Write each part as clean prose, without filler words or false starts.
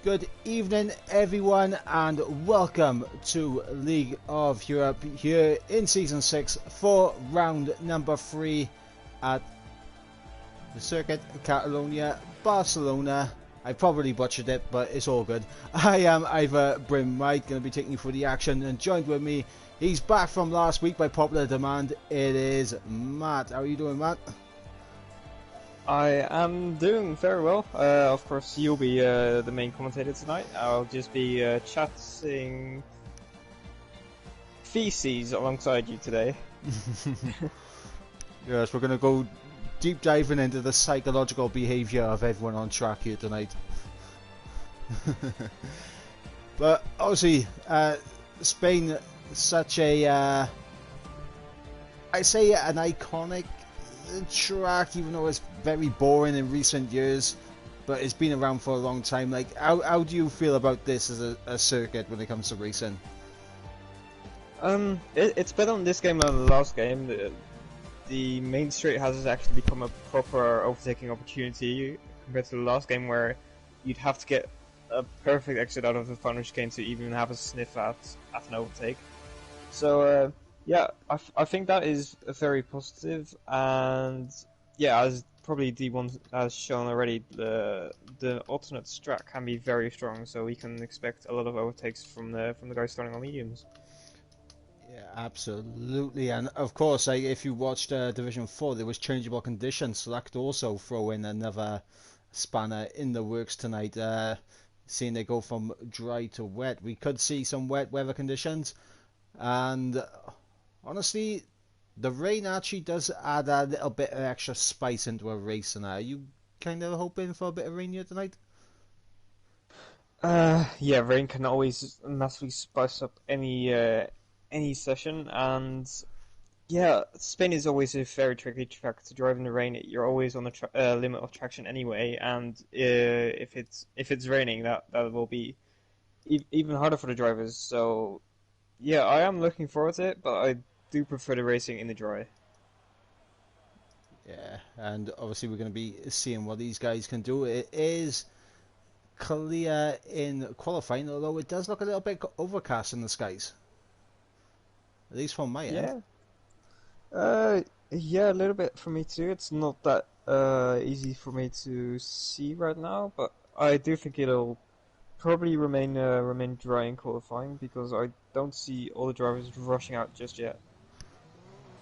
Good evening, everyone, and welcome to League of Europe here in Season 6 for round number 3 at the Circuit Catalonia, Barcelona. I probably butchered it, but it's all good. I am Ivor Brim-White, going to be taking you through the action, and joined with me, he's back from last week by popular demand. It is Matt. How are you doing, Matt? I am doing very well. Of course, you'll be the main commentator tonight. I'll just be chatting feces alongside you today. Yes, we're going to go deep diving into the psychological behaviour of everyone on track here tonight. But obviously, Spain, such a, I say an iconic track, even though it's very boring in recent years, but it's been around for a long time. Like, how do you feel about this as a circuit when it comes to racing? It's better on this game than the last game. The main straight has actually become a proper overtaking opportunity compared to the last game, where you'd have to get a perfect exit out of the final chicane to even have a sniff at an overtake. So yeah, I think that is very positive, and yeah, as probably D1 has shown already, the alternate strat can be very strong, so we can expect a lot of overtakes from the guys starting on mediums. Yeah, absolutely. And of course, like, if you watched Division 4, there was changeable conditions, so that could also throw in another spanner in the works tonight. Seeing they go from dry to wet, we could see some wet weather conditions, and honestly, the rain actually does add a little bit of extra spice into a race. And are you kind of hoping for a bit of rain here tonight? Yeah, rain can always massively spice up any session, and yeah, Spain is always a very tricky track to drive in the rain. You're always on the limit of traction anyway, and if it's raining, that will be even harder for the drivers. So yeah, I am looking forward to it, but I do prefer the racing in the dry. Yeah, and obviously we're going to be seeing what these guys can do. It is clear in qualifying, although it does look a little bit overcast in the skies, at least from my end. Yeah, yeah, a little bit for me too. It's not that easy for me to see right now, but I do think it'll probably remain dry in qualifying, because I don't see all the drivers rushing out just yet.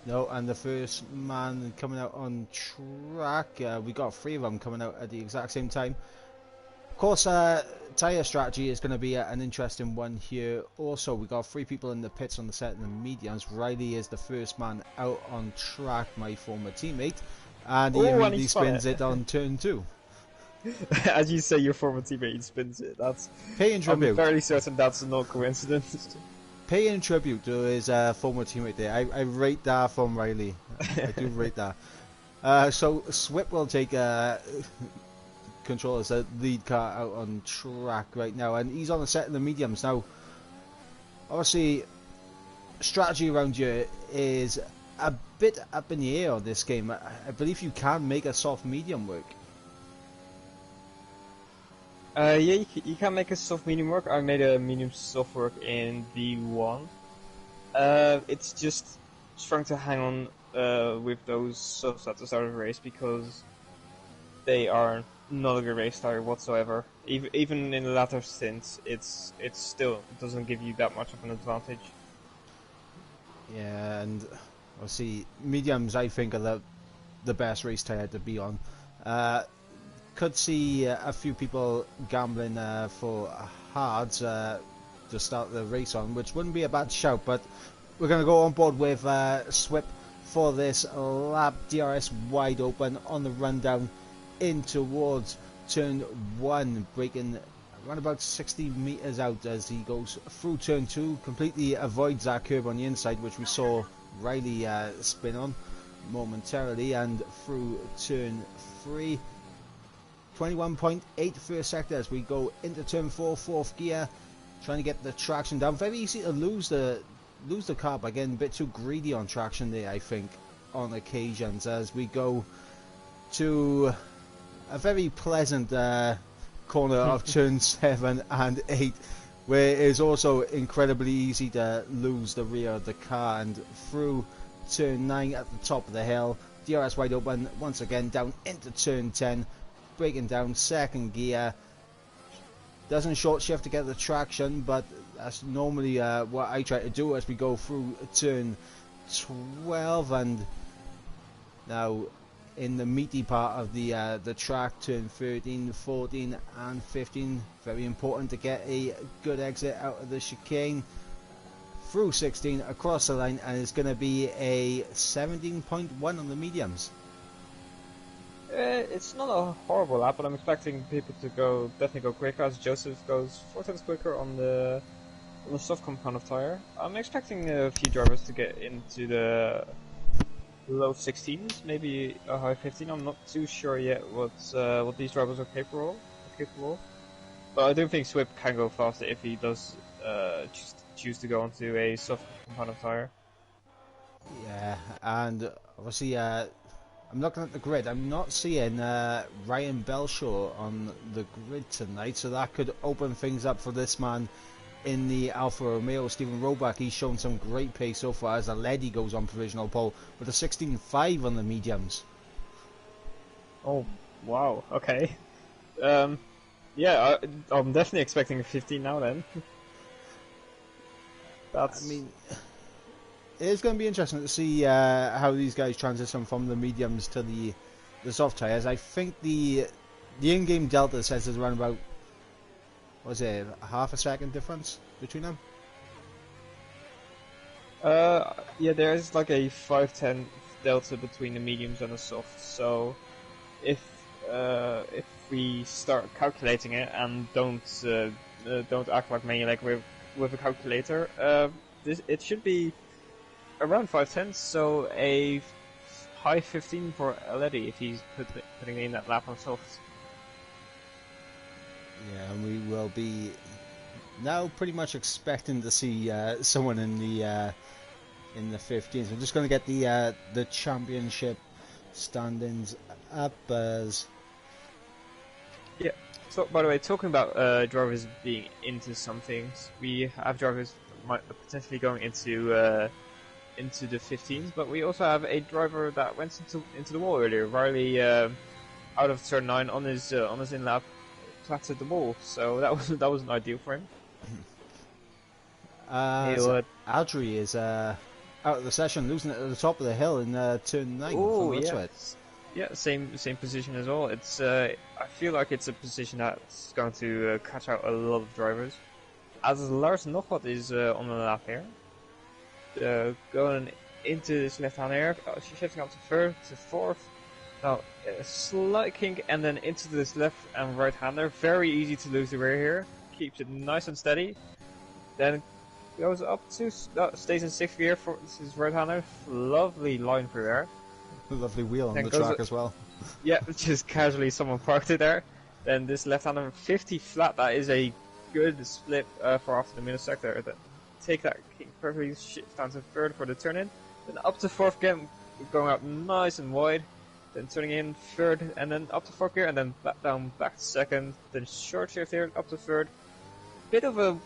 No, and the first man coming out on track, we got three of them coming out at the exact same time. Of course, tyre strategy is going to be an interesting one here. Also, we got three people in the pits on the set and the mediums. Riley is the first man out on track, my former teammate, and he immediately spins it on turn 2. As you say, your former teammate spins it. That's Paying tribute. I'm fairly certain that's not coincidence. Paying tribute to his former teammate there. I rate that from Riley. I do rate that. So Swip will take control as the lead car out on track right now, and he's on the set in the mediums. Now, obviously, strategy around here is a bit up in the air on this game. I believe you can make a soft medium work. Yeah, you can make a soft medium work. I made a medium soft work in V1. It's just trying to hang on with those softs at the start of the race, because they are not a good race tire whatsoever. Even in the latter stints, it still doesn't give you that much of an advantage. Yeah, and obviously mediums, I think, are the best race tire to be on. Could see a few people gambling for hards to start the race on, which wouldn't be a bad shout, but we're going to go on board with Swip for this lap. DRS wide open on the rundown in towards turn 1, breaking around about 60 meters out as he goes through turn 2, completely avoids that curb on the inside, which we saw Riley spin on momentarily, and through turn 3. 21.8 first sector as we go into turn 4, fourth gear, trying to get the traction down. Very easy to lose the car by getting a bit too greedy on traction there, I think, on occasions, as we go to a very pleasant corner of turn 7 and 8, where it is also incredibly easy to lose the rear of the car, and through turn 9 at the top of the hill, DRS wide open, once again down into turn 10, breaking down second gear. Doesn't short shift to get the traction, but that's normally what I try to do as we go through turn 12, and now in the meaty part of the track, turn 13, 14 and 15, very important to get a good exit out of the chicane. Through 16, across the line, and it's going to be a 17.1 on the mediums. It's not a horrible lap, but I'm expecting people to definitely go quicker, as Joseph goes 4 times quicker on the soft compound of tire. I'm expecting a few drivers to get into the low 16s, maybe a high 15. I'm not too sure yet what these drivers are capable of. But I do think Swip can go faster if he does choose to go onto a soft compound of tire. Yeah, and obviously I'm looking at the grid. I'm not seeing Ryan Belshaw on the grid tonight, so that could open things up for this man in the Alfa Romeo. Stephen Roback, he's shown some great pace so far as Aledi goes on provisional pole with a 16.5 on the mediums. Oh, wow, okay. Yeah, I'm definitely expecting a 15 now then. I mean, it's going to be interesting to see how these guys transition from the mediums to the soft tyres. I think the in-game delta says there's around about, what was it, half a second difference between them? Yeah, there's like a 5-10 delta between the mediums and the soft. So if we start calculating it and don't act like maniac with a calculator, it should be around 5/10, so a high 15 for Aledi if he's putting in that lap on soft. Yeah, and we will be now pretty much expecting to see someone in the 15s. I'm just going to get the championship standings up as. Yeah. So, by the way, talking about drivers being into some things, we have drivers potentially going into the 15s, but we also have a driver that went into the wall earlier. Riley, out of turn 9 on his in lap, clattered the wall, so that wasn't ideal for him. So Adri is out of the session, losing it at the top of the hill in turn 9. Oh, yeah. Yeah, same position as well. It's I feel like it's a position that's going to catch out a lot of drivers. As Lars Nochot is on the lap here, going into this left-hand air, shifting up to third, to fourth. Now a slight kink, and then into this left and right-hander. Very easy to lose the rear here. Keeps it nice and steady. Then goes up to stays in 6th gear for his right-hander. Lovely line through there. Lovely wheel on the track as well. Yeah, just casually someone parked it there. Then this left-hander 50 flat, that is a good split for after the middle sector. Then take that perfectly, shift down to third for the turn-in. Then up to fourth again, going up nice and wide. Then turning in third, and then up to fourth gear, and then back to second. Then short shift here, up to third. Bit of an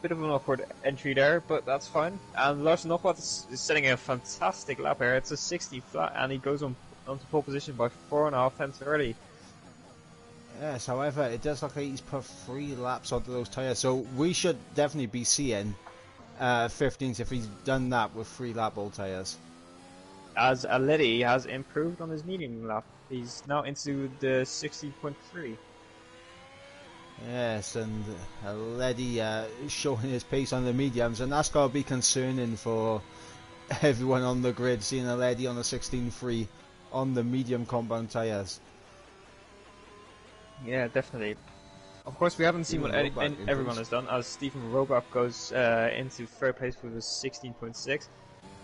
awkward entry there, but that's fine. And Lars Nochwat is setting a fantastic lap here. It's a 60 flat, and he goes onto pole position by 4.5 tenths early. Yes, however, it does look like he's put 3 laps onto those tyres, so we should definitely be seeing 15s if he's done that with 3 lap old tyres. As Aledi has improved on his medium lap, he's now into the 60.3. Yes, and Aledi showing his pace on the mediums, and that's got to be concerning for everyone on the grid, seeing Aledi on the 16.3 on the medium compound tyres. Yeah, definitely. Of course, we haven't seen what everyone has done, as Stephen Roback goes into third place with a 16.6.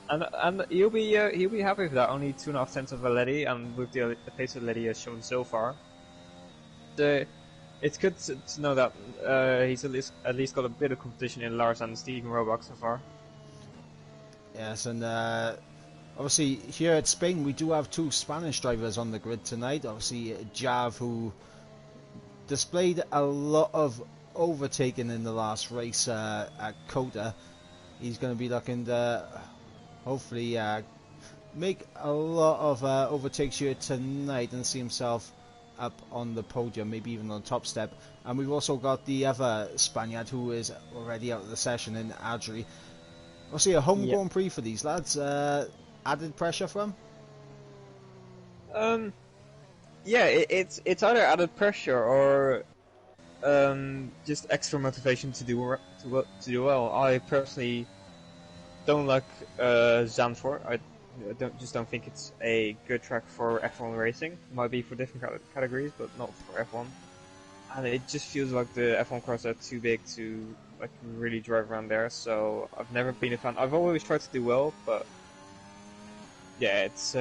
And he'll be happy with that. Only 2.5 tenths of Aledi, and with the pace Aledi has shown so far, it's good to know that he's at least got a bit of competition in Lars and Stephen Roback so far. Yes, and obviously here at Spain we do have 2 Spanish drivers on the grid tonight. Obviously Jav, who displayed a lot of overtaking in the last race at COTA. He's going to be looking to hopefully make a lot of overtakes here tonight and see himself up on the podium, maybe even on the top step. And we've also got the other Spaniard who is already out of the session in Adri. We'll see a home Grand Prix for these lads. Added pressure from? Yeah, it's either added pressure or just extra motivation to do well. I personally don't like Zandvoort. I don't think it's a good track for F1 racing. Might be for different categories, but not for F1. And it just feels like the F1 cars are too big to like really drive around there. So I've never been a fan. I've always tried to do well, but yeah, it's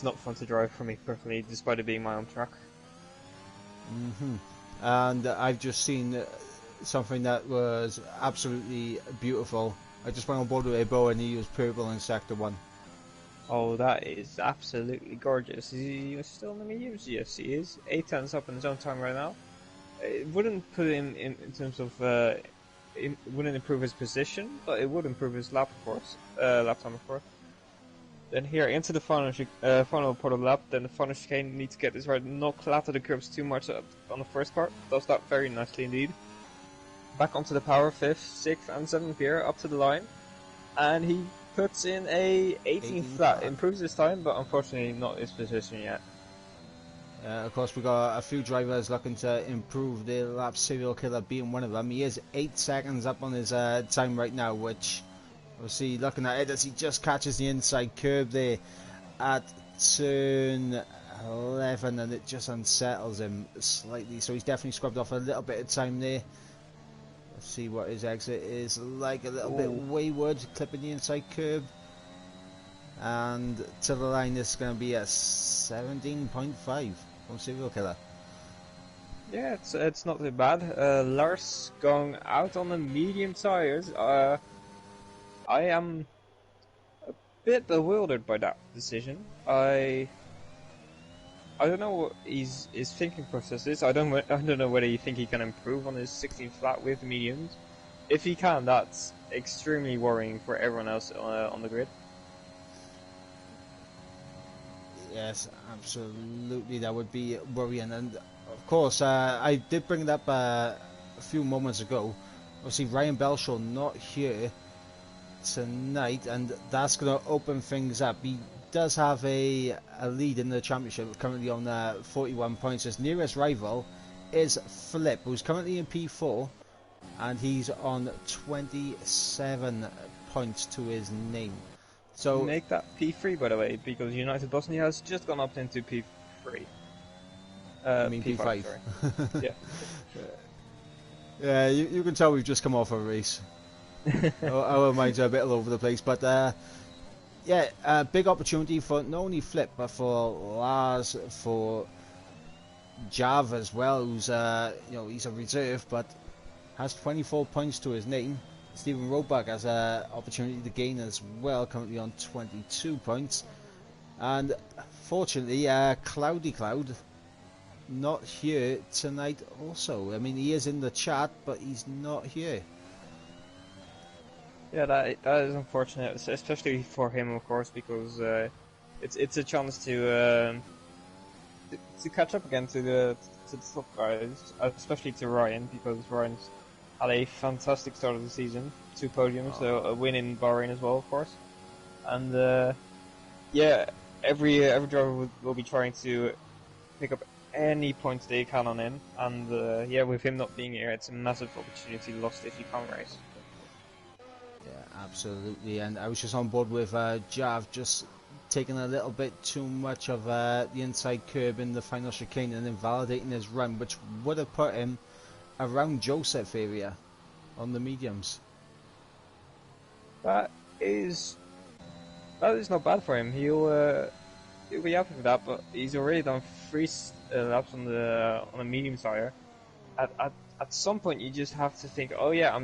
not fun to drive for me personally, despite it being my own track. And I've just seen something that was absolutely beautiful. I just went on board with a bow and he was purple in Sector 1. Oh, that is absolutely gorgeous. Is he still in the mediums? Yes, he is. 8 tenths up in his own time right now. It wouldn't put him in terms of it wouldn't improve his position, but it would improve his lap time, of course. Then here into the final part of the lap. Then the final chicane needs to get this right, not clatter the curbs too much on the first part. Does that very nicely indeed. Back onto the power, 5th, 6th, and 7th gear up to the line, and he puts in a 18 flat. Improves his time, but unfortunately not his position yet. Of course, we got a few drivers looking to improve their lap. Serial Killer being one of them. He is 8 seconds up on his time right now, which we'll see looking at it as he just catches the inside curb there at turn 11, and it just unsettles him slightly. So he's definitely scrubbed off a little bit of time there. Let's see what his exit is like. A little bit wayward, clipping the inside curb. And to the line, this is going to be a 17.5 from Serial Killer. Yeah, it's not too bad. Lars going out on the medium tires. I am a bit bewildered by that decision. I don't know what his thinking process is. I don't know whether you think he can improve on his 16 flat with mediums. If he can, that's extremely worrying for everyone else on the grid. Yes, absolutely, that would be worrying. And of course, I did bring it up a few moments ago. Obviously, Ryan Belshaw not here tonight, and that's going to open things up. He does have a lead in the championship, currently on 41 points. His nearest rival is Flip, who's currently in P4, and he's on 27 points to his name. So make that P3, by the way, because United Bosnia has just gone up into P3. I mean P5. Yeah. Yeah, you can tell we've just come off a race. Our minds are a bit all over the place, but yeah, big opportunity for not only Flip but for Lars, for Jav as well, who's he's a reserve but has 24 points to his name. Stephen Roebuck has an opportunity to gain as well, currently on 22 points. And fortunately, Cloudy Cloud not here tonight also. I mean, he is in the chat, but he's not here. Yeah, that is unfortunate, especially for him, of course, because it's a chance to catch up again to the top guys, especially to Ryan, because Ryan's had a fantastic start of the season, 2 podiums, so a win in Bahrain as well, of course. And yeah, every driver will be trying to pick up any points they can on him, and yeah, with him not being here, it's a massive opportunity lost if you can't race. Yeah, absolutely. And I was just on board with Jav, just taking a little bit too much of the inside curb in the final chicane and invalidating his run, which would have put him around Joseph area on the mediums. That is not bad for him. He'll be happy with that, but he's already done 3 laps on the medium tire. At some point, you just have to think, oh yeah,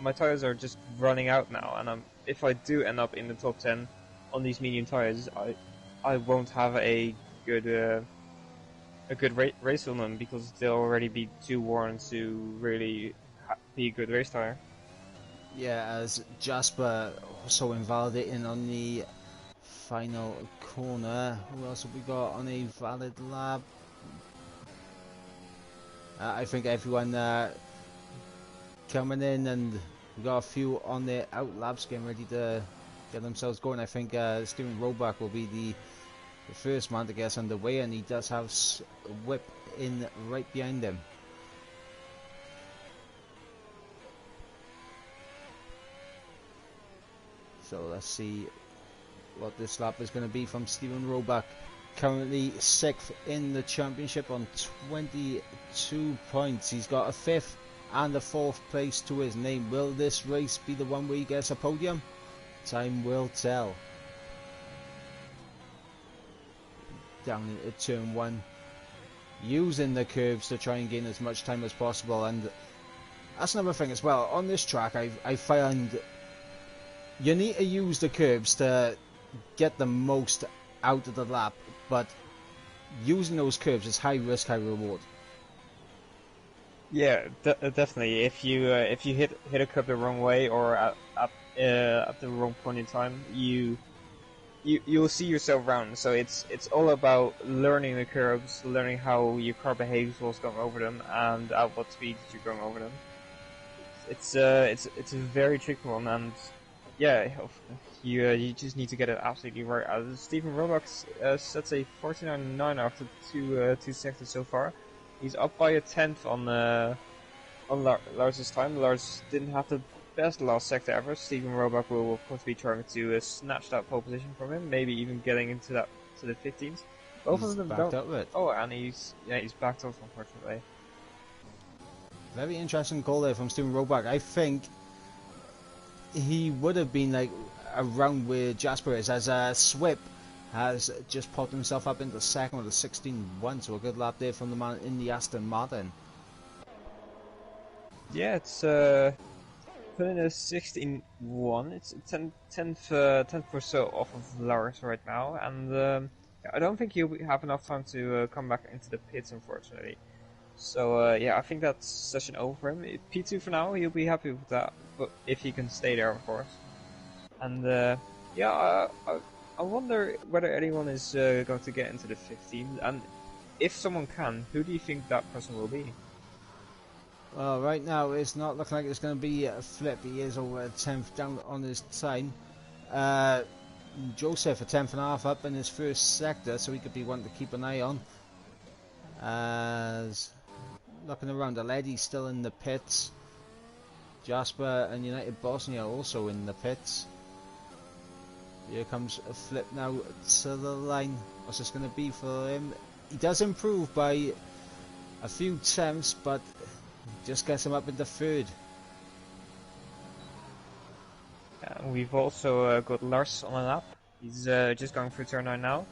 my tires are just running out now, and if I do end up in the top 10 on these medium tires, I won't have a good a good race on them because they'll already be too worn to really be a good race tire. Yeah, as Jasper also invalidating on the final corner. Who else have we got on a valid lap? I think everyone coming in, and we got a few on their out laps getting ready to get themselves going. I think Steven Roback will be the first man to get us underway, and he does have Whip in right behind him. So let's see what this lap is going to be from Steven Roback. Currently 6th in the championship on 22 points. He's got a 5th and a 4th place to his name. Will this race be the one where he gets a podium? Time will tell. Down into turn 1, using the curves to try and gain as much time as possible, and that's another thing as well. On this track, I find you need to use the curves to get the most out of the lap, but using those curves is high risk, high reward. Yeah, definitely. If you hit a curve the wrong way or at the wrong point in time, you'll see yourself round. So it's all about learning the curves, learning how your car behaves whilst going over them, and at what speed you're going over them. It's a very tricky one, and yeah, you just need to get it absolutely right. Steven Roback sets a 49.9 after two sectors so far. He's up by a 10th on Lars's time. Lars didn't have the best last sector ever. Steven Roback will of course be trying to snatch that pole position from him, maybe even getting into the 15s. Both of them backed up with. Oh, and he's backed off, unfortunately. Very interesting call there from Steven Roback. I think he would have been like around where Jasper is, as Swip has just popped himself up into second with a 16.1, so a good lap there from the man in the Aston Martin. Yeah, it's putting a 16.1. It's 10th or so off of Lars right now, and I don't think he'll have enough time to come back into the pits, unfortunately. So yeah, I think that's session over for him. P2 for now, he'll be happy with that, but if he can stay there, of course. And yeah, I wonder whether anyone is going to get into the 15, and if someone can, who do you think that person will be? Well, right now it's not looking like it's going to be a Flip. He is over 10th down on his time. Joseph a 10th and a half up in his first sector, so he could be one to keep an eye on. As looking around, Aleddy's still in the pits. Jasper and United Bosnia also in the pits. Here comes a Flip now to the line. What's this going to be for him? He does improve by a few tenths, but just gets him up into third. We've also got Lars on a lap. He's just going through turn 9 now.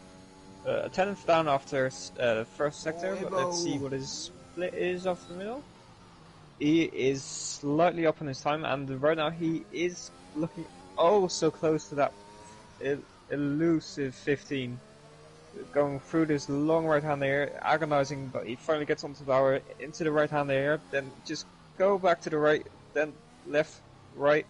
A 10th down after the first sector, but let's see what his split is off the middle. He is slightly up on his time, and right now he is looking oh so close to that elusive 15. Going through this long right hand there, agonizing, but he finally gets onto the power, into the right hand there, then just go back to the right, then left, right,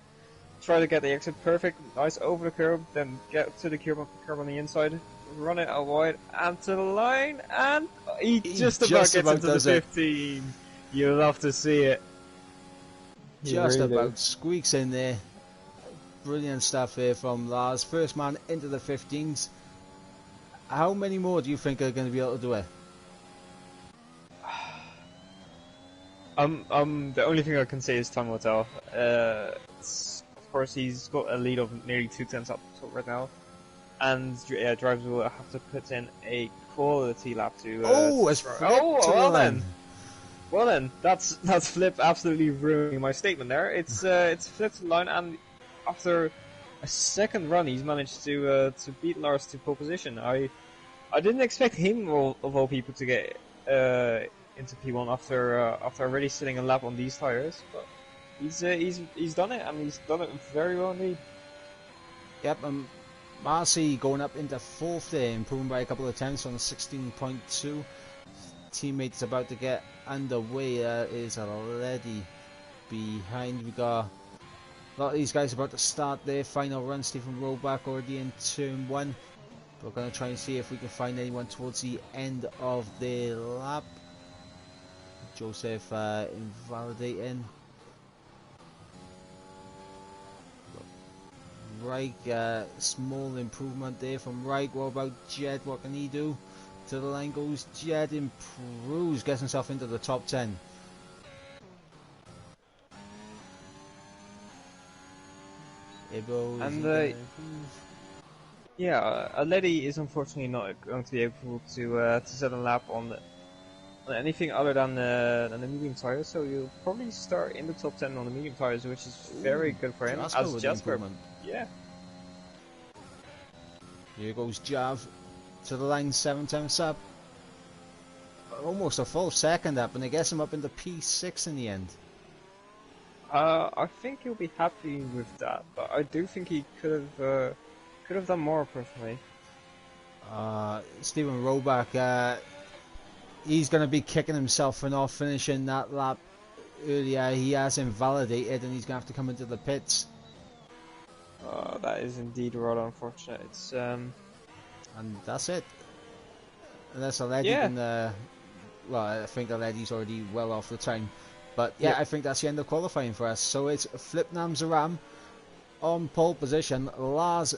try to get the exit perfect, nice over the curb, then get to the curb on the inside, run it out wide, and to the line, and he just about gets into the 15. You love to see it. Just really about squeaks in there. Brilliant stuff here from Lars. First man into the 15s. How many more do you think are going to be able to do it? The only thing I can say is time will tell. Of course, he's got a lead of nearly 2 tenths up right now, and drivers will have to put in a quality lap to. Well then, that's Flip absolutely ruining my statement there. It's Flip to the line, and after a second run, he's managed to beat Lars to pole position. I didn't expect him of all people to get into P1 after already sitting a lap on these tires, but he's done it, and he's done it very well indeed. Yep, Marcy going up into 4th there, improving by a couple of tenths on 16.2. teammate is about to get underway. Is a lady behind. We got a lot of these guys about to start their final run. Stephen Roback already in turn 1. We're going to try and see if we can find anyone towards the end of their lap. Joseph invalidating. Reich, small improvement there from Reich. What about Jed? What can he do? To the line goes Jed, improves, gets himself into the top 10. Ibo And yeah, Aledi is unfortunately not going to be able to set a lap on anything other than the medium tires. So you'll probably start in the top 10 on the medium tires, which is very good for him. Jasper As with Jasper, improvement. yeah. Here goes Jav to the line, 7 times up. Almost a full second up, and it gets him up into P6 in the end. I think he'll be happy with that, but I do think he could have done more personally. Stephen Roback, he's going to be kicking himself for not finishing that lap earlier. He has invalidated, and he's going to have to come into the pits. That is indeed rather unfortunate. It's and that's it. Unless a lady yeah. can, well, I think the lady's already well off the time. But yeah, I think that's the end of qualifying for us. So it's Flipnam Zaram on pole position, Lars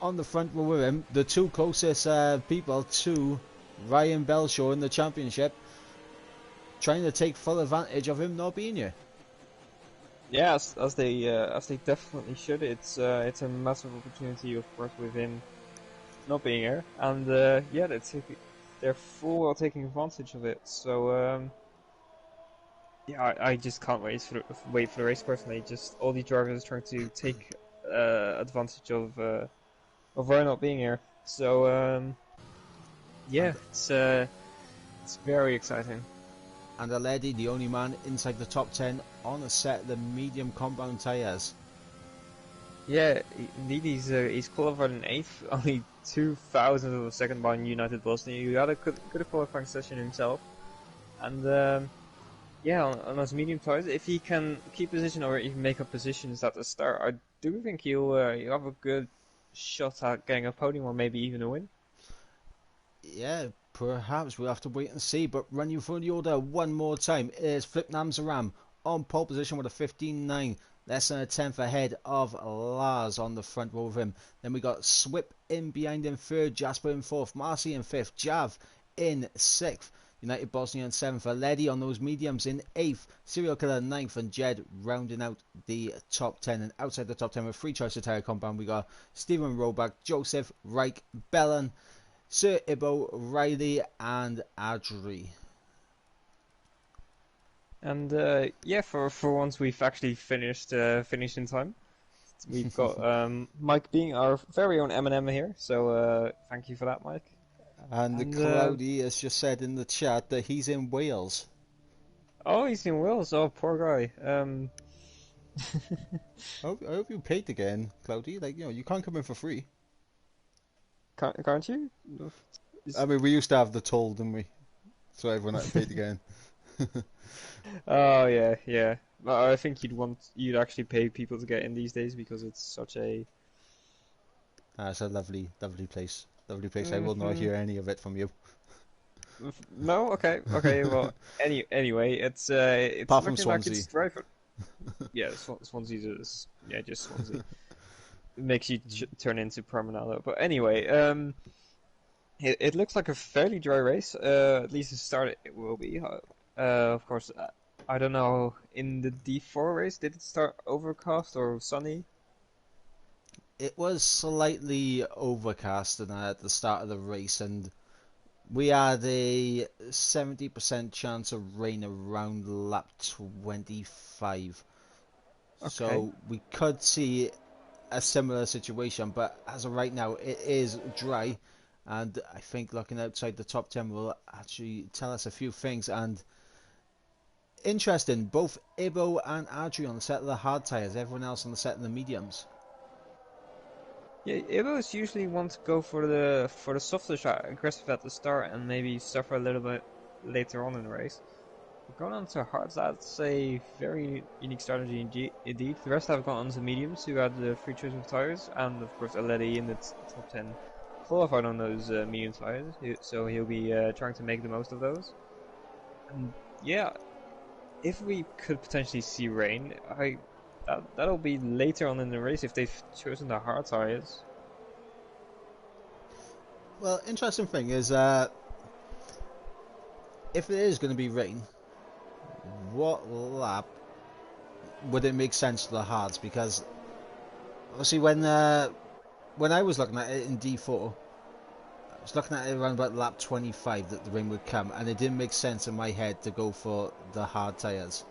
on the front row with him, the two closest people to Ryan Belshaw in the championship, trying to take full advantage of him not being here. Yeah, as they definitely should. It's a massive opportunity, of course, with him not being here, and yeah, they're full well taking advantage of it. So yeah, I just can't wait for the race personally. Just all these drivers trying to take advantage of Ryan not being here. So yeah, it's very exciting. And Aledi, the only man inside the top 10 on a set of the medium compound tyres. Yeah, indeed, he's qualified in 8th, only 2,000th of a second behind United Bosnia. He had a good qualifying session himself. And yeah, on those medium tyres, if he can keep position or even make up positions at the start, I do think he'll have a good shot at getting a podium or maybe even a win. Yeah, perhaps we'll have to wait and see, but run you through the order one more time. Is Flipnam Zaram on pole position with a 15.9, less than a tenth ahead of Lars on the front row of him. Then we got Swip in behind him, 3rd, Jasper in 4th, Marcy in 5th, Jav in 6th, United Bosnia in 7th, Aledi on those mediums in 8th, Serial Killer 9th, and Jed rounding out the top 10. And outside the top 10 with 3 choice of tyre compound, we got Stephen Roback, Joseph, Reich, Bellin, Sir Ibo, Riley, and Adri. And yeah, for once we've actually finished in time. We've got Mike being our very own Eminem here, so thank you for that, Mike. And Cloudy has just said in the chat that he's in Wales. Oh, he's in Wales. Oh, poor guy. I hope you paid again, Cloudy. Like, you can't come in for free. Can't you? I mean, we used to have the toll, didn't we? So everyone had to pay again. Oh yeah, yeah. But I think you'd actually pay people to get in these days because it's such a. It's a lovely, lovely place. Lovely place. I will not hear any of it from you. No, okay. Well, anyway, it's apart from looking Swansea. like it's dry for. Yeah, Swansea is just Swansea. It makes you turn into Permanello. But anyway, it looks like a fairly dry race. At least the start it will be. Of course, I don't know. In the D4 race, did it start overcast or sunny? It was slightly overcast at the start of the race, and we had a 70% chance of rain around lap 25. Okay. So we could see a similar situation, but as of right now, it is dry, and I think looking outside the top 10 will actually tell us a few things. And interesting, both Ibo and Adri on the set of the hard tyres, everyone else on the set of the mediums. Yeah, Ibos usually want to go for the softer shot, aggressive at the start, and maybe suffer a little bit later on in the race. Going on to hards, that's a very unique strategy indeed. The rest have gone on to mediums, who had the free choice of tires, and of course Aleti in the top 10 qualified on those medium tires, so he'll be trying to make the most of those. And yeah, if we could potentially see rain, that'll be later on in the race if they've chosen the hard tires. Well, interesting thing is, if there is going to be rain, what lap would it make sense for the hards? Because obviously when I was looking at it in D4, I was looking at it around about lap 25 that the rain would come, and it didn't make sense in my head to go for the hard tyres.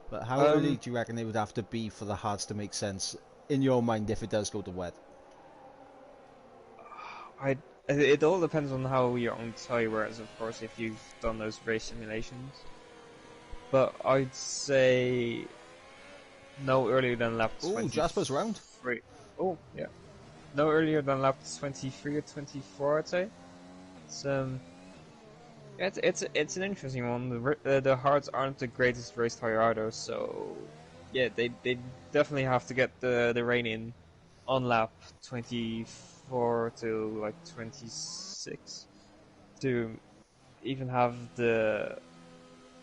But how early do you reckon it would have to be for the hards to make sense in your mind if it does go to wet? It all depends on how your own tyre wears, of course, if you've done those race simulations. But I'd say no earlier than lap 20. Oh, Jasper's round. Oh, yeah. No earlier than lap 23 or 24, I'd say. It's an interesting one. The hards aren't the greatest race tyre either, so yeah, they definitely have to get the rain in on lap 24 to like 26 to even have the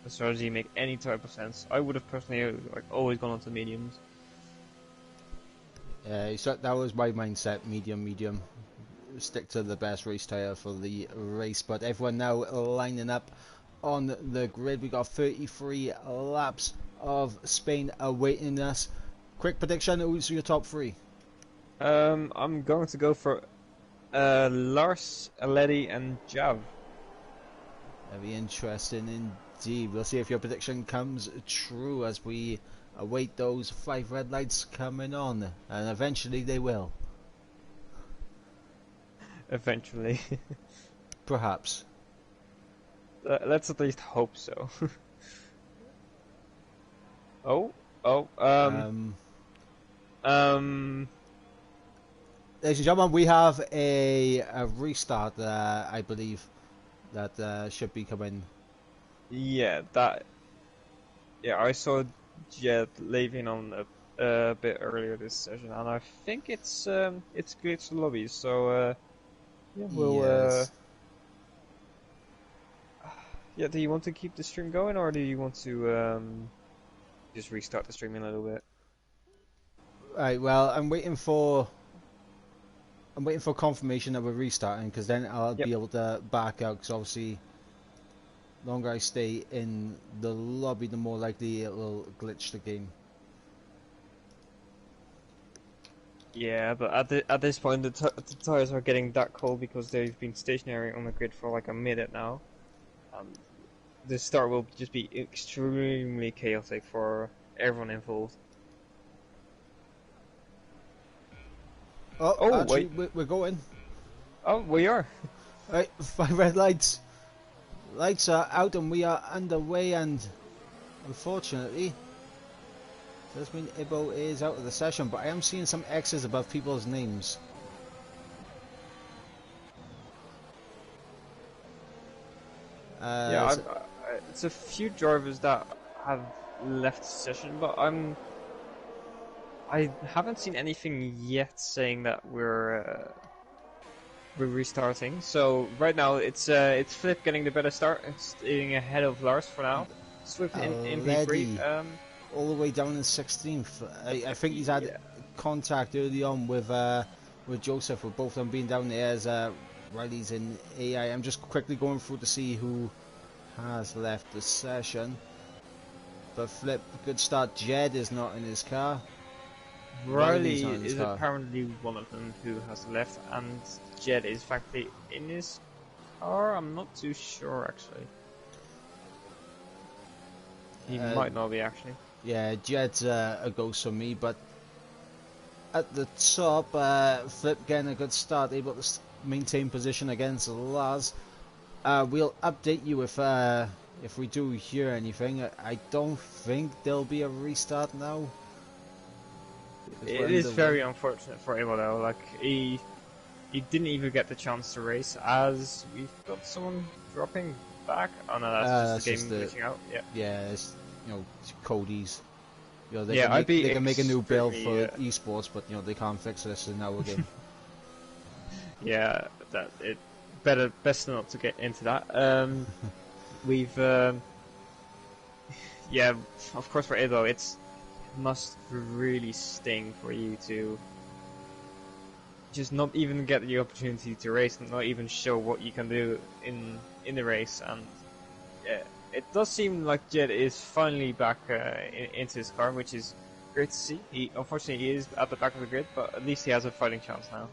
strategy make any type of sense. I would have personally like always gone on to mediums. So that was my mindset, medium. Stick to the best race tyre for the race, but everyone now lining up on the grid. We got 33 laps of Spain awaiting us. Quick prediction, who's your top three? I'm going to go for Lars, Aleti and Jav. Very interesting indeed. We'll see if your prediction comes true as we await those 5 red lights coming on, and eventually they will. Eventually. Perhaps. Let's at least hope so. Ladies and gentlemen, we have a restart, I believe, that should be coming. Yeah, I saw Jet leaving on a bit earlier this session, and I think it's glitched lobby, so yeah, we'll Yes. Yeah, do you want to keep the stream going, or do you want to just restart the stream in a little bit? Right. Well, I'm waiting for confirmation that we're restarting, because then I'll be able to back out. Because obviously, the longer I stay in the lobby, the more likely it will glitch the game. Yeah, but at this point, the tires are getting that cold because they've been stationary on the grid for like a minute now. The start will just be extremely chaotic for everyone involved. Oh, actually, we're going. Oh, we are. Right, 5 red lights. Lights are out and we are underway, and unfortunately, does mean Ibo is out of the session, but I am seeing some X's above people's names. Yeah, it's a few drivers that have left the session, but I haven't seen anything yet saying that we're restarting. So right now it's Flip getting the better start. It's staying ahead of Lars for now. Swift in P3. All the way down in 16th. I think he's had contact early on with Joseph, with both of them being down there as Riley's in AI. I'm just quickly going through to see who has left the session. But Flip, good start. Jed is not in his car. Riley is apparently one of them who has left, and Jed is factually in his car. I'm not too sure actually. He might not be actually. Yeah, Jed's a ghost for me, but at the top, Flip getting a good start, able to maintain position against Lars. We'll update you if we do hear anything. I don't think there'll be a restart now. It is very unfortunate for him though. Like he you didn't even get the chance to race, as we've got someone dropping back. Oh no, that's just the game glitching out. Yeah. Yeah, it's, Cody's. They Yeah, can make a new build for extremely, esports, but they can't fix this in our game. yeah, best not to get into that. We've yeah, of course for Edo, it must really sting for you to just not even get the opportunity to race and not even show what you can do in the race. And yeah, it does seem like Jed is finally back into his car, which is great to see. Unfortunately he is at the back of the grid, but at least he has a fighting chance now.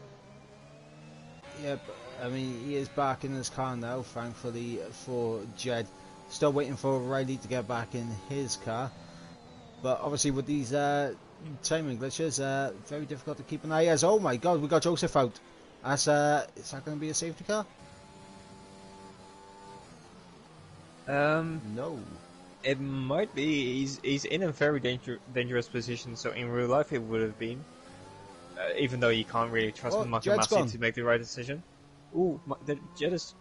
Yeah, but, I mean, he is back in his car now, thankfully for Jed. Still waiting for Riley to get back in his car. But obviously with these timing glitches, very difficult to keep an eye as. Oh my god, we got Joseph out. Is that going to be a safety car? No. It might be. He's in a very dangerous position, so in real life it would have been. Even though you can't really trust Makamasi to make the right decision. Ooh, the Jet is...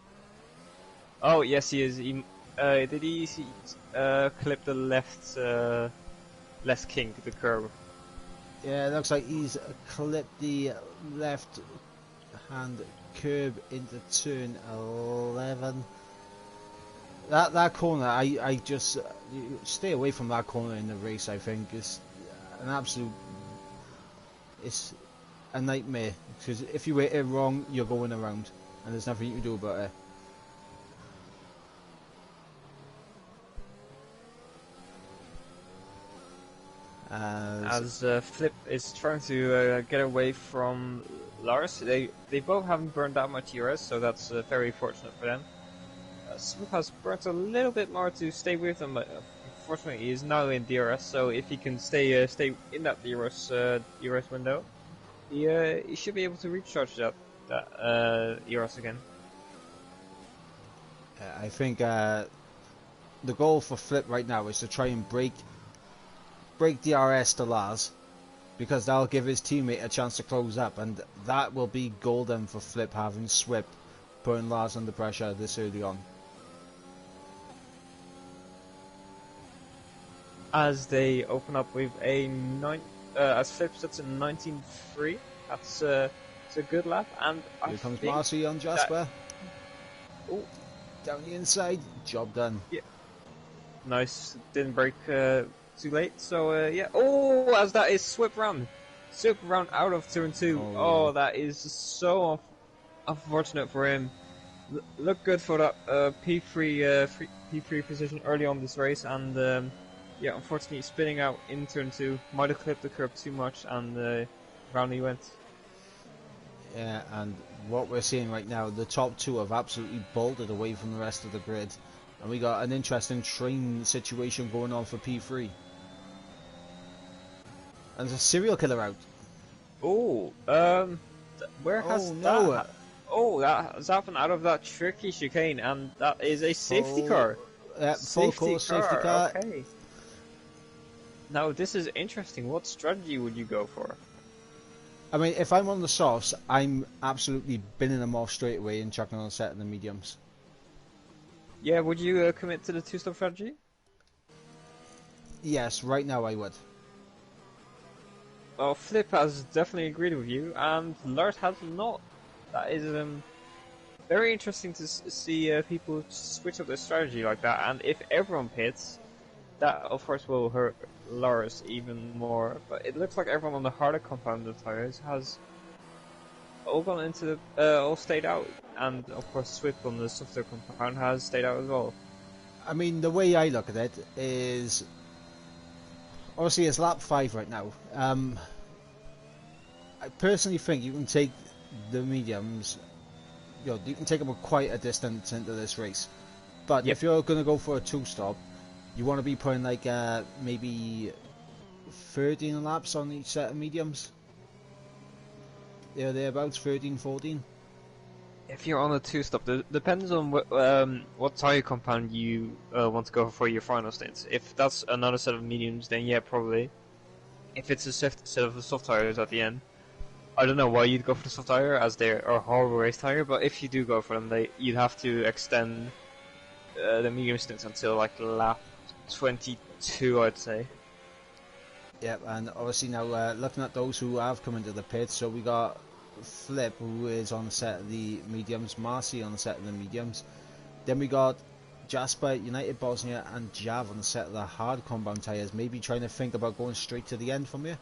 Oh, yes he is. Did he clip the left kink, the curb? Yeah, it looks like he's clipped the left hand curb into turn 11. That corner, I just stay away from that corner in the race. I think it's an absolute, it's a nightmare, because if you hit it wrong, you're going around, and there's nothing you can do about it. As Flip is trying to get away from Lars, they both haven't burned that much ERS, so that's very fortunate for them. Smith has burnt a little bit more to stay with them, but unfortunately he is now in DRS, so if he can stay in that DRS window, he should be able to recharge that ERS again. I think the goal for Flip right now is to try and break DRS to Lars, because that'll give his teammate a chance to close up, and that will be golden for Flip, having swept, putting Lars under pressure this early on. As they open up with a as Flip sets a 19.3, that's a good lap. And here comes Marcy on Jasper. Oh, down the inside, job done. Yeah, nice. Didn't break too late. So yeah. Oh, as that is swip round out of turn 2. Oh, that is so unfortunate for him. Looked good for that P3 position early on this race, and yeah, unfortunately spinning out in turn 2, might have clipped the curb too much, and round he went. Yeah, and what we're seeing right now, the top 2 have absolutely bolted away from the rest of the grid, and we got an interesting train situation going on for P3. And there's a serial killer out. Oh, where has that? Oh, that has happened out of that tricky chicane, and that is a safety car. Full course safety car. Okay. Now this is interesting. What strategy would you go for? I mean, if I'm on the softs, I'm absolutely binning them off straight away and chucking on a set of the mediums. Yeah, would you commit to the 2-stop strategy? Yes, right now I would. Well, Flip has definitely agreed with you, and Lars has not. That is very interesting to see people switch up their strategy like that, and if everyone pits, that of course will hurt Lars even more. But it looks like everyone on the harder compounded tires has all gone into the all stayed out, and of course Swift on the softer compound has stayed out as well. I mean, the way I look at it is, obviously it's lap 5 right now. I personally think you can take the mediums, you can take them quite a distance into this race. But if you're going to go for a 2-stop, you want to be putting like maybe 13 laps on each set of mediums. They're about 13, 14. If you're on a 2-stop, depends on what tire compound you want to go for your final stints. If that's another set of mediums, then yeah, probably. If it's a set of soft tires at the end, I don't know why you'd go for the soft tire, as they're a horrible race tire, but if you do go for them, you'd have to extend the medium stints until like lap 22, I'd say. Yep, and obviously now looking at those who have come into the pit, so we got Flip, who is on the set of the mediums, Marcy on the set of the mediums. Then we got Jasper, United Bosnia, and Jav on the set of the hard compound tyres, maybe trying to think about going straight to the end from here.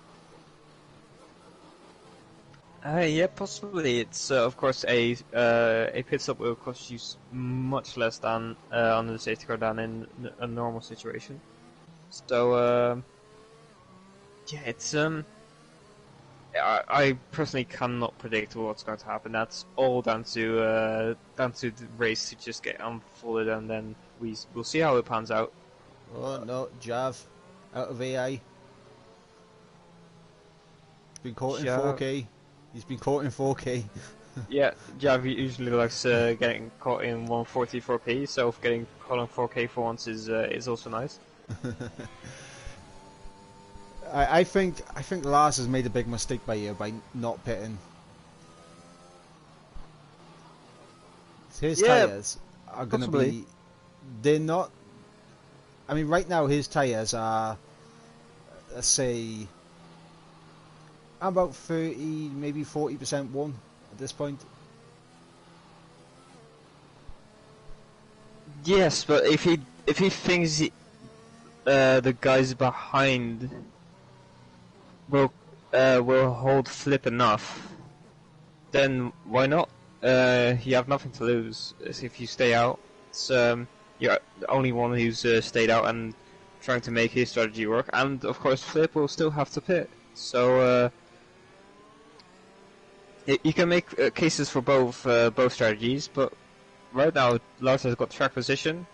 Yeah, possibly. It's of course a pit stop will cost you much less than on the safety car than in a normal situation. So yeah, it's I personally cannot predict what's going to happen. That's all down to the race to just get unfolded, and then we'll see how it pans out. Oh no, Jav out of AI. Been caught in 4K. He's been caught in 4K. Yeah, Jav usually likes getting caught in 144p, so getting caught in 4K for once is also nice. I think Lars has made a big mistake by not pitting. His tyres are going to be... They're not... I mean, right now his tyres are, let's say, about 30, maybe 40% worn at this point. Yes, but if he thinks the guys behind will hold Flip enough, then why not? You have nothing to lose if you stay out. It's, you're the only one who's stayed out and trying to make his strategy work, and of course Flip will still have to pit. So you can make cases for both strategies, but right now Lars has got track position,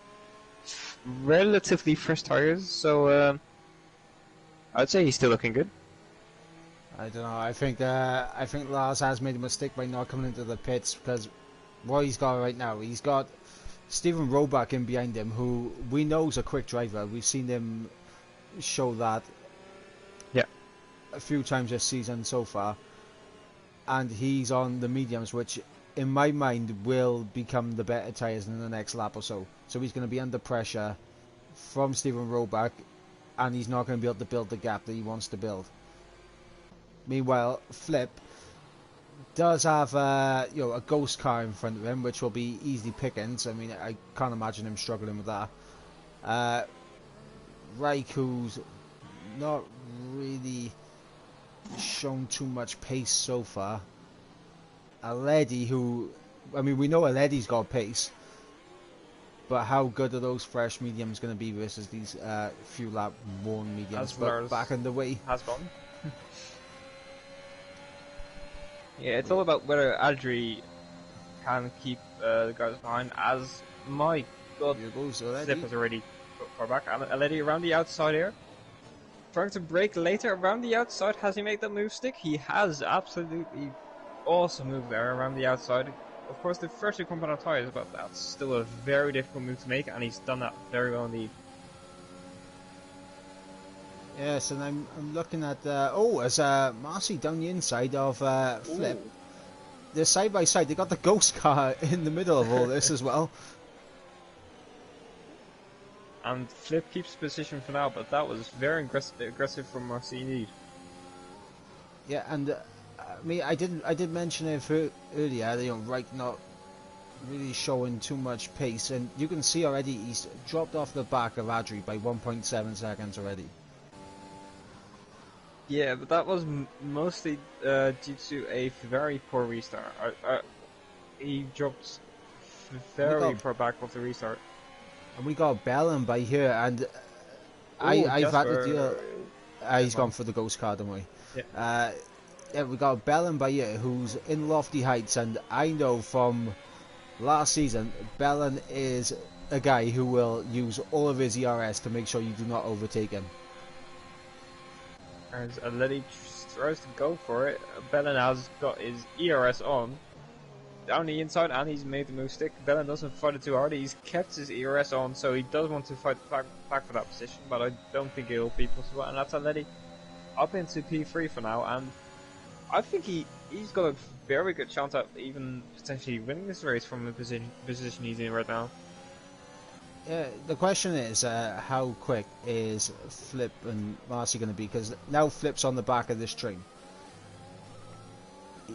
relatively fresh tires, so I'd say he's still looking good. I don't know. I think Lars has made a mistake by not coming into the pits, because what he's got right now, he's got Stephen Roback in behind him, who we know is a quick driver. We've seen him show that a few times this season so far, and he's on the mediums, which in my mind will become the better tyres in the next lap or so. So he's going to be under pressure from Stephen Roback, and he's not going to be able to build the gap that he wants to build. Meanwhile, Flip does have a ghost car in front of him, which will be easy pickings. I mean, I can't imagine him struggling with that. Reich, who's not really shown too much pace so far. Aledi, who, I mean, we know Aledi's got pace, but how good are those fresh mediums going to be versus these few lap worn mediums? But back in the way. Has gone. Yeah, it's all about whether Adri can keep the guys behind, as my god, Flip is already far back. Aledi around the outside here. Trying to break later around the outside. Has he made that move stick? He has. Absolutely awesome move there around the outside. Of course, the freshly compounded tires, but that's still a very difficult move to make, and he's done that very well indeed. Yes, and I'm looking at as Marcy down the inside of Flip. Ooh. They're side by side. They got the ghost car in the middle of all this as well. And Flip keeps position for now, but that was very aggressive from Marcy indeed. Yeah, and I mean, I did mention it earlier. Reich not really showing too much pace, and you can see already he's dropped off the back of Adri by 1.7 seconds already. Yeah, but that was mostly due to a very poor restart. He dropped very far back off the restart. And we got Bellin by here, and I've had to deal... he's gone for the ghost car, don't we? Yeah. Yeah, we got Bellin by here, who's in lofty heights, and I know from last season, Bellin is a guy who will use all of his ERS to make sure you do not overtake him. As Aledi tries to go for it, Bellin has got his ERS on down the inside, and he's made the move stick. Bellin doesn't fight it too hard. He's kept his ERS on, so he does want to fight back for that position, but I don't think it'll be possible. And that's Aledi up into P3 for now, and I think he's got a very good chance at even potentially winning this race from the position he's in right now. The question is, how quick is Flip and Marcy going to be? Because now Flip's on the back of this train.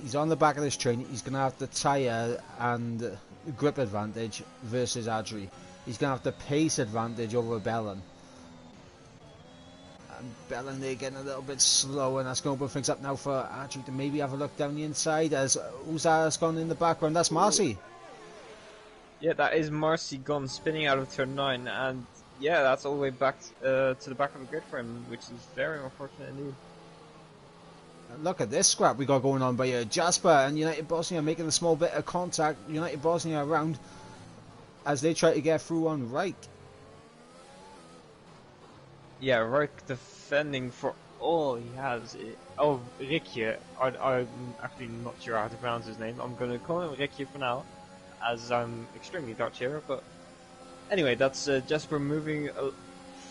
He's on the back of this train. He's going to have the tyre and grip advantage versus Adri. He's going to have the pace advantage over Bellin. And Bellin, they're getting a little bit slow, and that's going to open things up now for Adri to maybe have a look down the inside. As who's that has gone in the background? That's Marcy. Yeah, that is Marcy gone spinning out of turn 9, and yeah, that's all the way back to the back of the grid for him, which is very unfortunate indeed. Look at this scrap we got going on by Jasper and United Bosnia making a small bit of contact. United Bosnia around as they try to get through on Reich. Yeah, Reich defending for all he has. Oh, Rikje. I'm actually not sure how to pronounce his name. I'm going to call him Rikje for now, as I'm extremely Dutch here. But anyway, that's Jasper moving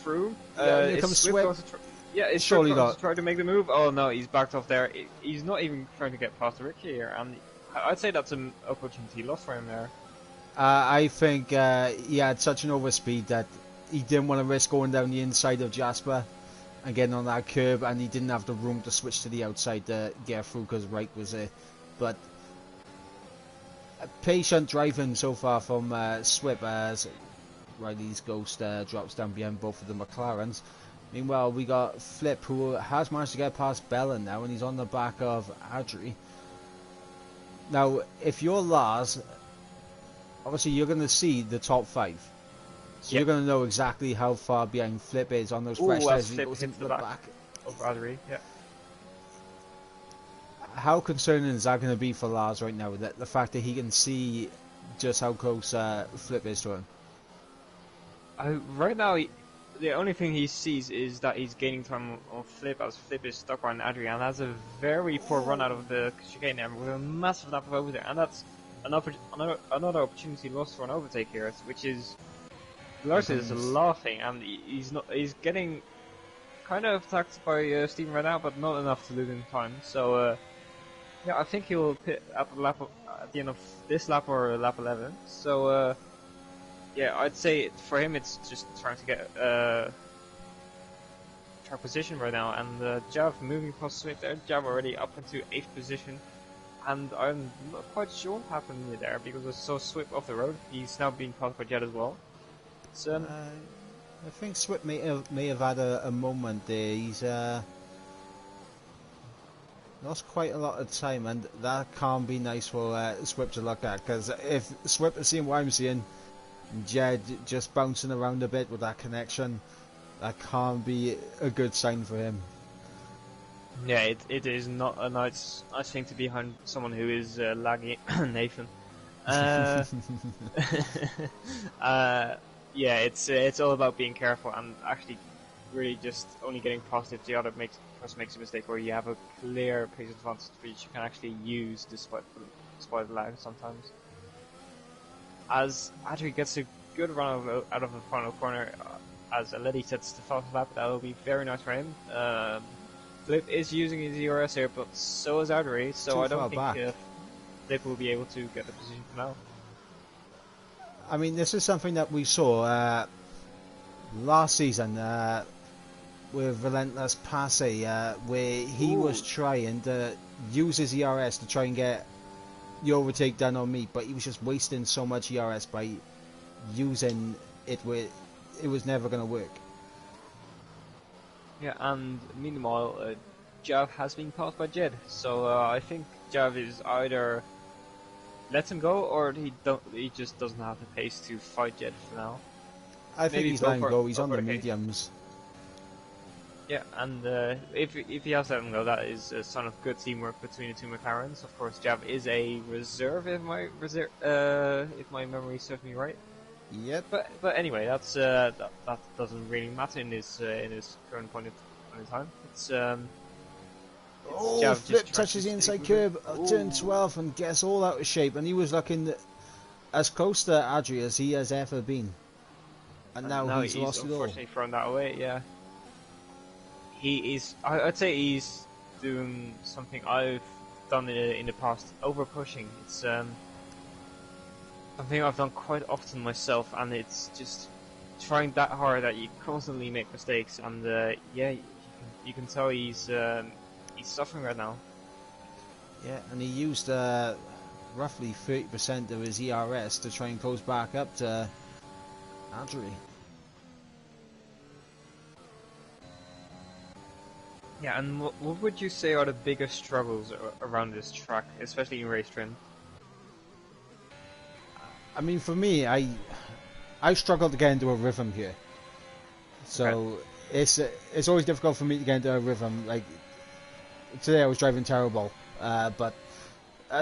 through. Here comes Swift. Yeah, it's surely not. Try to make the move. Oh no, he's backed off there. He's not even trying to get past Rick here, and I'd say that's an opportunity lost for him there. I think he had such an overspeed that he didn't want to risk going down the inside of Jasper and getting on that curb, and he didn't have the room to switch to the outside to get through because Reich was there. But patient driving so far from Swip as Riley's Ghost drops down behind both of the McLarens. Meanwhile, we got Flip, who has managed to get past Bellin now, and he's on the back of Adri. Now, if you're Lars, obviously you're going to see the top 5. So you're going to know exactly how far behind Flip is on those fresh tires. Flip hits the back of Adri, yeah. How concerning is that going to be for Lars right now? That the fact that he can see just how close Flip is to him? Right now, the only thing he sees is that he's gaining time on Flip as Flip is stuck behind Adri, and that's a very poor run out of the chicane there with a massive lap of over there, and that's another opportunity lost for an overtake here, which is Lars is laughing, and he's getting kind of attacked by Steven right now, but not enough to lose in time. So yeah, I think he will pit at the end of this lap or lap 11. So. Yeah, I'd say for him it's just trying to get track position right now, and Jav moving across Swift there. Jav already up into 8th position, and I'm not quite sure what happened there because I saw Swift off the road. He's now being caught by Jet as well. So, I think Swift may have had a moment there. He's lost quite a lot of time, and that can't be nice for Swift to look at, because if Swift is seeing what I'm seeing, Jed just bouncing around a bit with that connection, that can't be a good sign for him. Yeah, it is not a nice thing to be behind someone who is lagging Nathan. Yeah, it's all about being careful and actually really just only getting past if the other person makes a mistake, or you have a clear pace advantage which you can actually use despite the lag sometimes. As Adri gets a good run out of the final corner, as Aleti sets the fastest lap, that will be very nice for him. Flip is using his ERS here, but so is Adri, so I don't think Flip will be able to get the position for now. I mean, this is something that we saw last season with Relentless Passe, where he was trying to use his ERS to try and get the overtake done on me, but he was just wasting so much ERS by using it where it was never going to work. Yeah, and meanwhile, Jav has been passed by Jed, so I think Jav is either lets him go or he just doesn't have the pace to fight Jed for now. I think he's letting go. He's on the mediums. Yeah, and if he has let him go, that is a sign of good teamwork between the two McLarens. Of course, Jav is a reserve, if my memory serves me right. Yep. But anyway, that's that doesn't really matter in his current point in time. It's Flip touches the inside curb, turn 12, and gets all out of shape, and he was looking as close to Adri as he has ever been. And now he's lost it all. Unfortunately thrown that away, yeah. He is, I'd say he's doing something I've done in the past. Over pushing. It's something I've done quite often myself, and it's just trying that hard that you constantly make mistakes. And yeah, you can tell he's suffering right now. Yeah, and he used roughly 30% of his ERS to try and close back up to Adri. Yeah, and what would you say are the biggest struggles around this track, especially in race trend? I mean, for me, I struggle to get into a rhythm here. So it's always difficult for me to get into a rhythm. Like today, I was driving terrible, but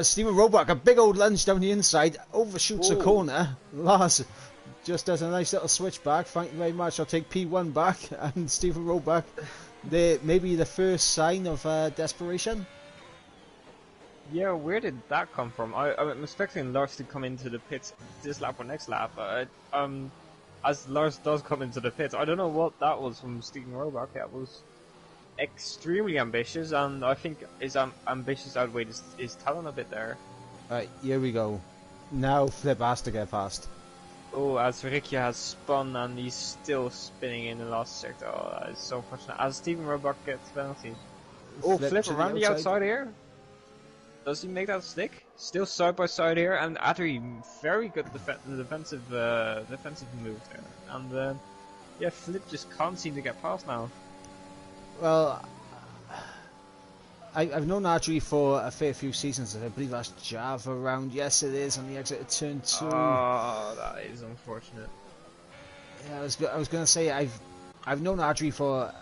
Stephen Roebuck, a big old lunge down the inside, overshoots a corner. Lars just does a nice little switchback. Thank you very much. I'll take P1 back, and Stephen Roebuck. Maybe the first sign of desperation. Yeah, where did that come from? I'm expecting Lars to come into the pits this lap or next lap. As Lars does come into the pits, I don't know what that was from Stephen Roebuck. That was extremely ambitious, and I think his ambitious outweighed his talent a bit there. Right, here we go. Now Flip has to get past. Oh, as Riccia has spun and he's still spinning in the last sector. Oh, that is so unfortunate. As Stephen Roebuck gets penalty. Oh, Flip around the outside here. Does he make that stick? Still side by side here, and Adri very good defensive move there. And yeah, Flip just can't seem to get past now. Well, I've known Adri for a fair few seasons. I believe that's Java round. Yes, it is on the exit of turn 2. Oh, that is unfortunate. Yeah, I was going to say I've known Adri for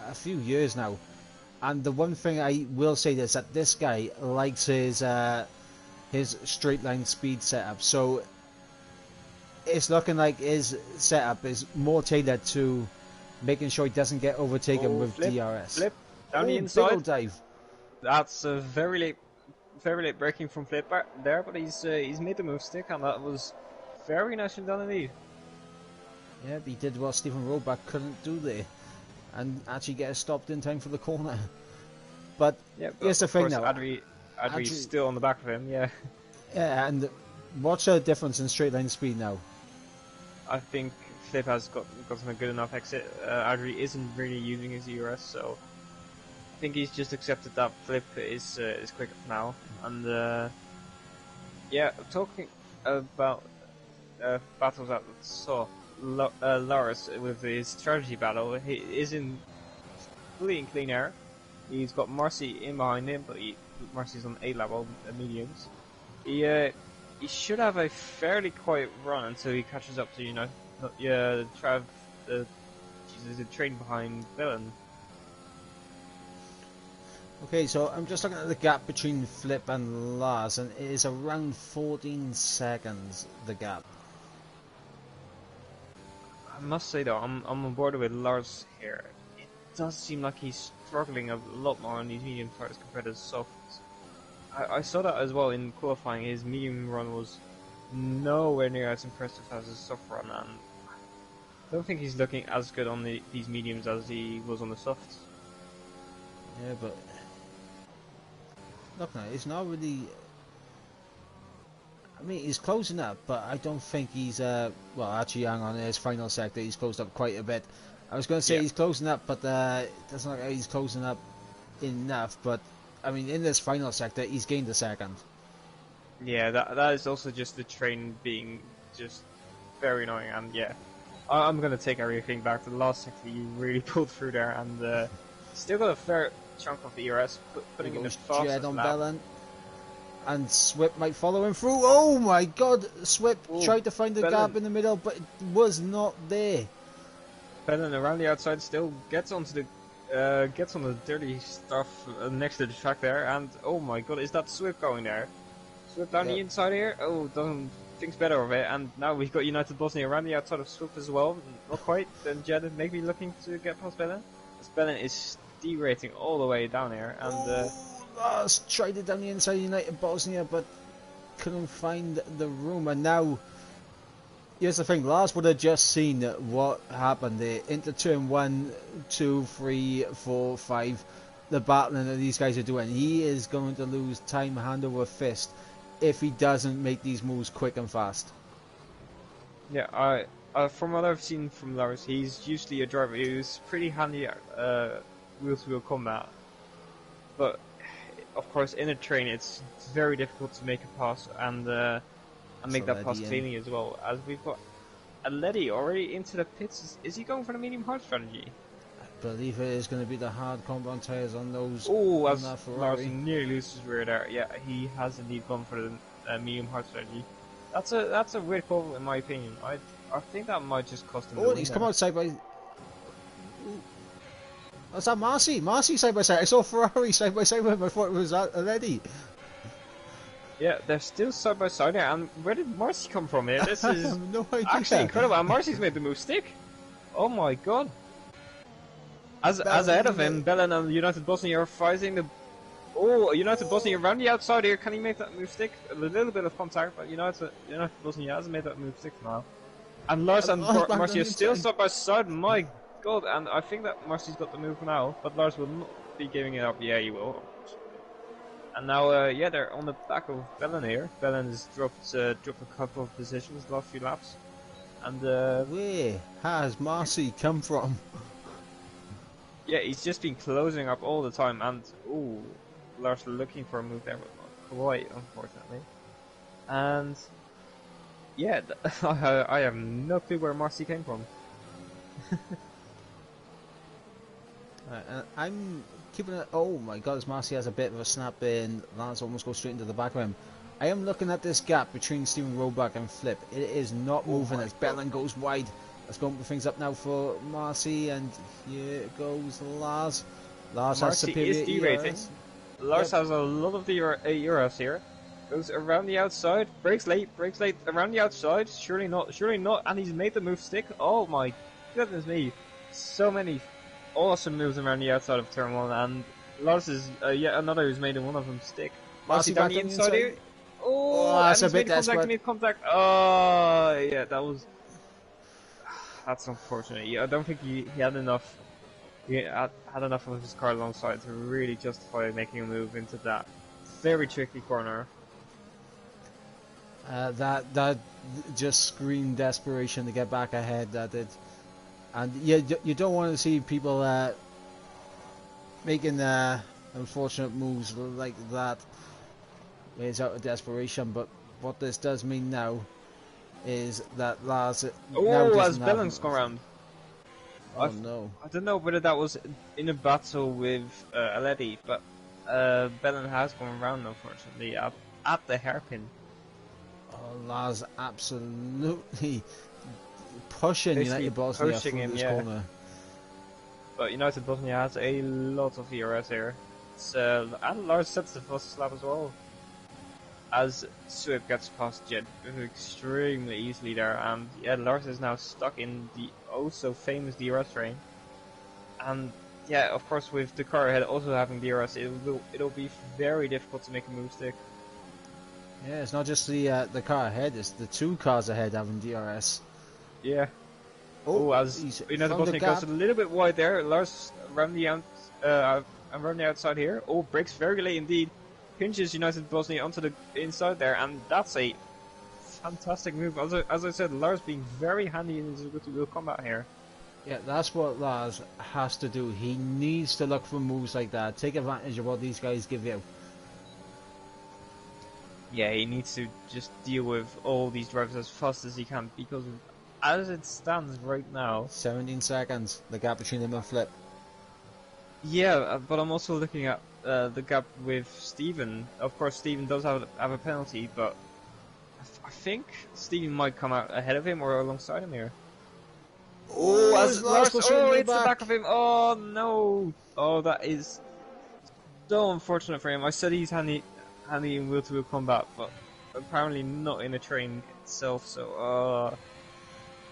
a few years now, and the one thing I will say is that this guy likes his straight line speed setup. So it's looking like his setup is more tailored to making sure he doesn't get overtaken with Flip, DRS. Flip down the big inside. old dive. That's a very late braking from Flip there, but he's made the move stick, and that was very nicely done indeed. Yeah, he did what Stephen Roebuck couldn't do there, and actually get us stopped in time for the corner. But yeah, here's the thing now. Adri's still on the back of him, yeah. Yeah, and what's the difference in straight line speed now? I think Flip has gotten a good enough exit. Adri isn't really using his ERS, so I think he's just accepted that Flip is quicker now. And yeah, talking about battles that saw Lars with his strategy battle, he is fully in clean air. He's got Marcy in behind him, but Marcy's on A level mediums. He should have a fairly quiet run until he catches up to Trav, the train behind Villain. Okay, so I'm just looking at the gap between Flip and Lars, and it is around 14 seconds, the gap. I must say though, I'm on board with Lars here. It does seem like he's struggling a lot more on these medium tires compared to softs. I saw that as well in qualifying. His medium run was nowhere near as impressive as his soft run, and I don't think he's looking as good on these mediums as he was on the softs. Yeah, but look now, it's not really. I mean, he's closing up, but I don't think he's well, actually, hang on, his final sector, he's closed up quite a bit. I was going to say he's closing up, but it doesn't look like he's closing up enough. But I mean, in this final sector, he's gained a second. Yeah, that is also just the train being just very annoying, and yeah, I'm going to take everything back to the last sector. You really pulled through there, and still got a fair chunk of the ERS, putting in the fastest on lap. Bellin. And Swip might follow him through. Oh my god, Swip tried to find the gap in the middle, but it was not there. Bellin around the outside still gets on the dirty stuff next to the track there, and oh my god, is that Swip going there? Swip down the inside here. Oh, doesn't thinks better of it, and now we've got United Bosnia around the outside of Swip as well. Not quite. Then Jed maybe looking to get past Bellin. As Bellin is derating all the way down here, and Lars tried it down the inside of United Bosnia, but couldn't find the room. And now, here's the thing: Lars would have just seen what happened there into turn 1, 2, 3, 4, 5. the battling that these guys are doing. He is going to lose time hand over fist if he doesn't make these moves quick and fast. Yeah, from what I've seen from Lars, he's usually a driver who's pretty handy at wheel-to-wheel combat. But of course, in a train, it's very difficult to make a pass and make that pass cleanly as well. As we've got Aleti already into the pits. Is he going for the medium hard strategy? I believe it is going to be the hard compound tires on those. Oh, as Lars nearly loses rear there. Yeah, he has indeed gone for the medium hard strategy. That's a weird call in my opinion. I think that might just cost him. Oh, he's come outside by. What's that, Marcy? Marcy side by side. I saw Ferrari side by side with him. I thought it was already. Yeah, they're still side by side here. And where did Marcy come from here? This is no idea. Actually incredible. And Marcy's made the move stick. Oh my god. As ahead of him, Belen and United Bosnia are fighting the. Oh, United Bosnia around the outside here. Can he make that move stick? A little bit of contact, but United Bosnia hasn't made that move stick now. And Lars and Marcy are still side by side. My god, and I think that Marcy's got the move now, but Lars will not be giving it up. Yeah, he will. And now, yeah, they're on the back of Belen here. Belen has dropped a couple of positions the last few laps. And where has Marcy come from? Yeah, he's just been closing up all the time, and ooh, Lars looking for a move there, but not quite, unfortunately. And yeah, I have no clue where Marcy came from. I'm keeping it. Oh my god, Marcy has a bit of a snap in. Lance almost goes straight into the back of him. I am looking at this gap between Steven Roback and Flip. It is not moving as Belen goes wide. Let's go and put things up now for Marcy, and here goes Lars. Lars has superior derating. Lars has a lot of the Euros here. Goes around the outside, breaks late, around the outside. Surely not, and he's made the move stick. Oh my goodness me. So many awesome moves around the outside of turn 1, and Lars is yet another who's made one of them stick. Marcy down the inside here. Oh, that's a bit made contact. Oh, yeah, that was... That's unfortunate. Yeah, I don't think he had enough. He had enough of his car alongside to really justify making a move into that very tricky corner. That just screamed desperation to get back ahead. That did, and you don't want to see people making unfortunate moves like that. It's out of desperation, but what this does mean now is that Lars. Oh, as Belen's gone around. Oh no! I don't know whether that was in a battle with Aleti, but Belen has gone around, unfortunately, at the hairpin. Oh, Lars absolutely pushing United Bosnia through this corner. But United Bosnia has a lot of ERS here. And Lars sets the fastest lap as well. As Swift gets past Jet extremely easily there, and yeah, Lars is now stuck in the oh-so-famous DRS train. And yeah, of course, with the car ahead also having DRS, it'll be very difficult to make a move stick. Yeah, it's not just the car ahead; it's the two cars ahead having DRS. Yeah. Oh, as United Bosnia goes a little bit wide there. Lars around the outside here. Oh, brakes very late indeed. Pinches United Bosnia onto the inside there, and that's a fantastic move. As I said, Lars being very handy in his wheel combat here. Yeah, that's what Lars has to do. He needs to look for moves like that. Take advantage of what these guys give you. Yeah, he needs to just deal with all these drivers as fast as he can, because as it stands right now... 17 seconds, the gap between him and Flip. Yeah, but I'm also looking at the gap with Steven. Of course, Steven does have a penalty, but I think Steven might come out ahead of him or alongside him here. Oh, as Lars it's the back of him. Oh no! Oh, that is so unfortunate for him. I said he's handy in wheel-to-wheel combat, but apparently not in a train itself. So,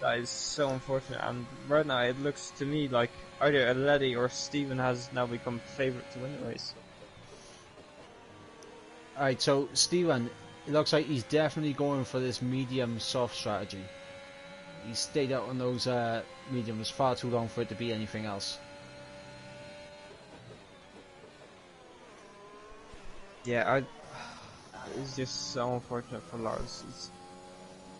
that is so unfortunate. And right now, it looks to me like either Aleti or Steven has now become favourite to win the race. Alright, so Steven, it looks like he's definitely going for this medium-soft strategy. He stayed out on those mediums far too long for it to be anything else. Yeah, it's just so unfortunate for Lars. He's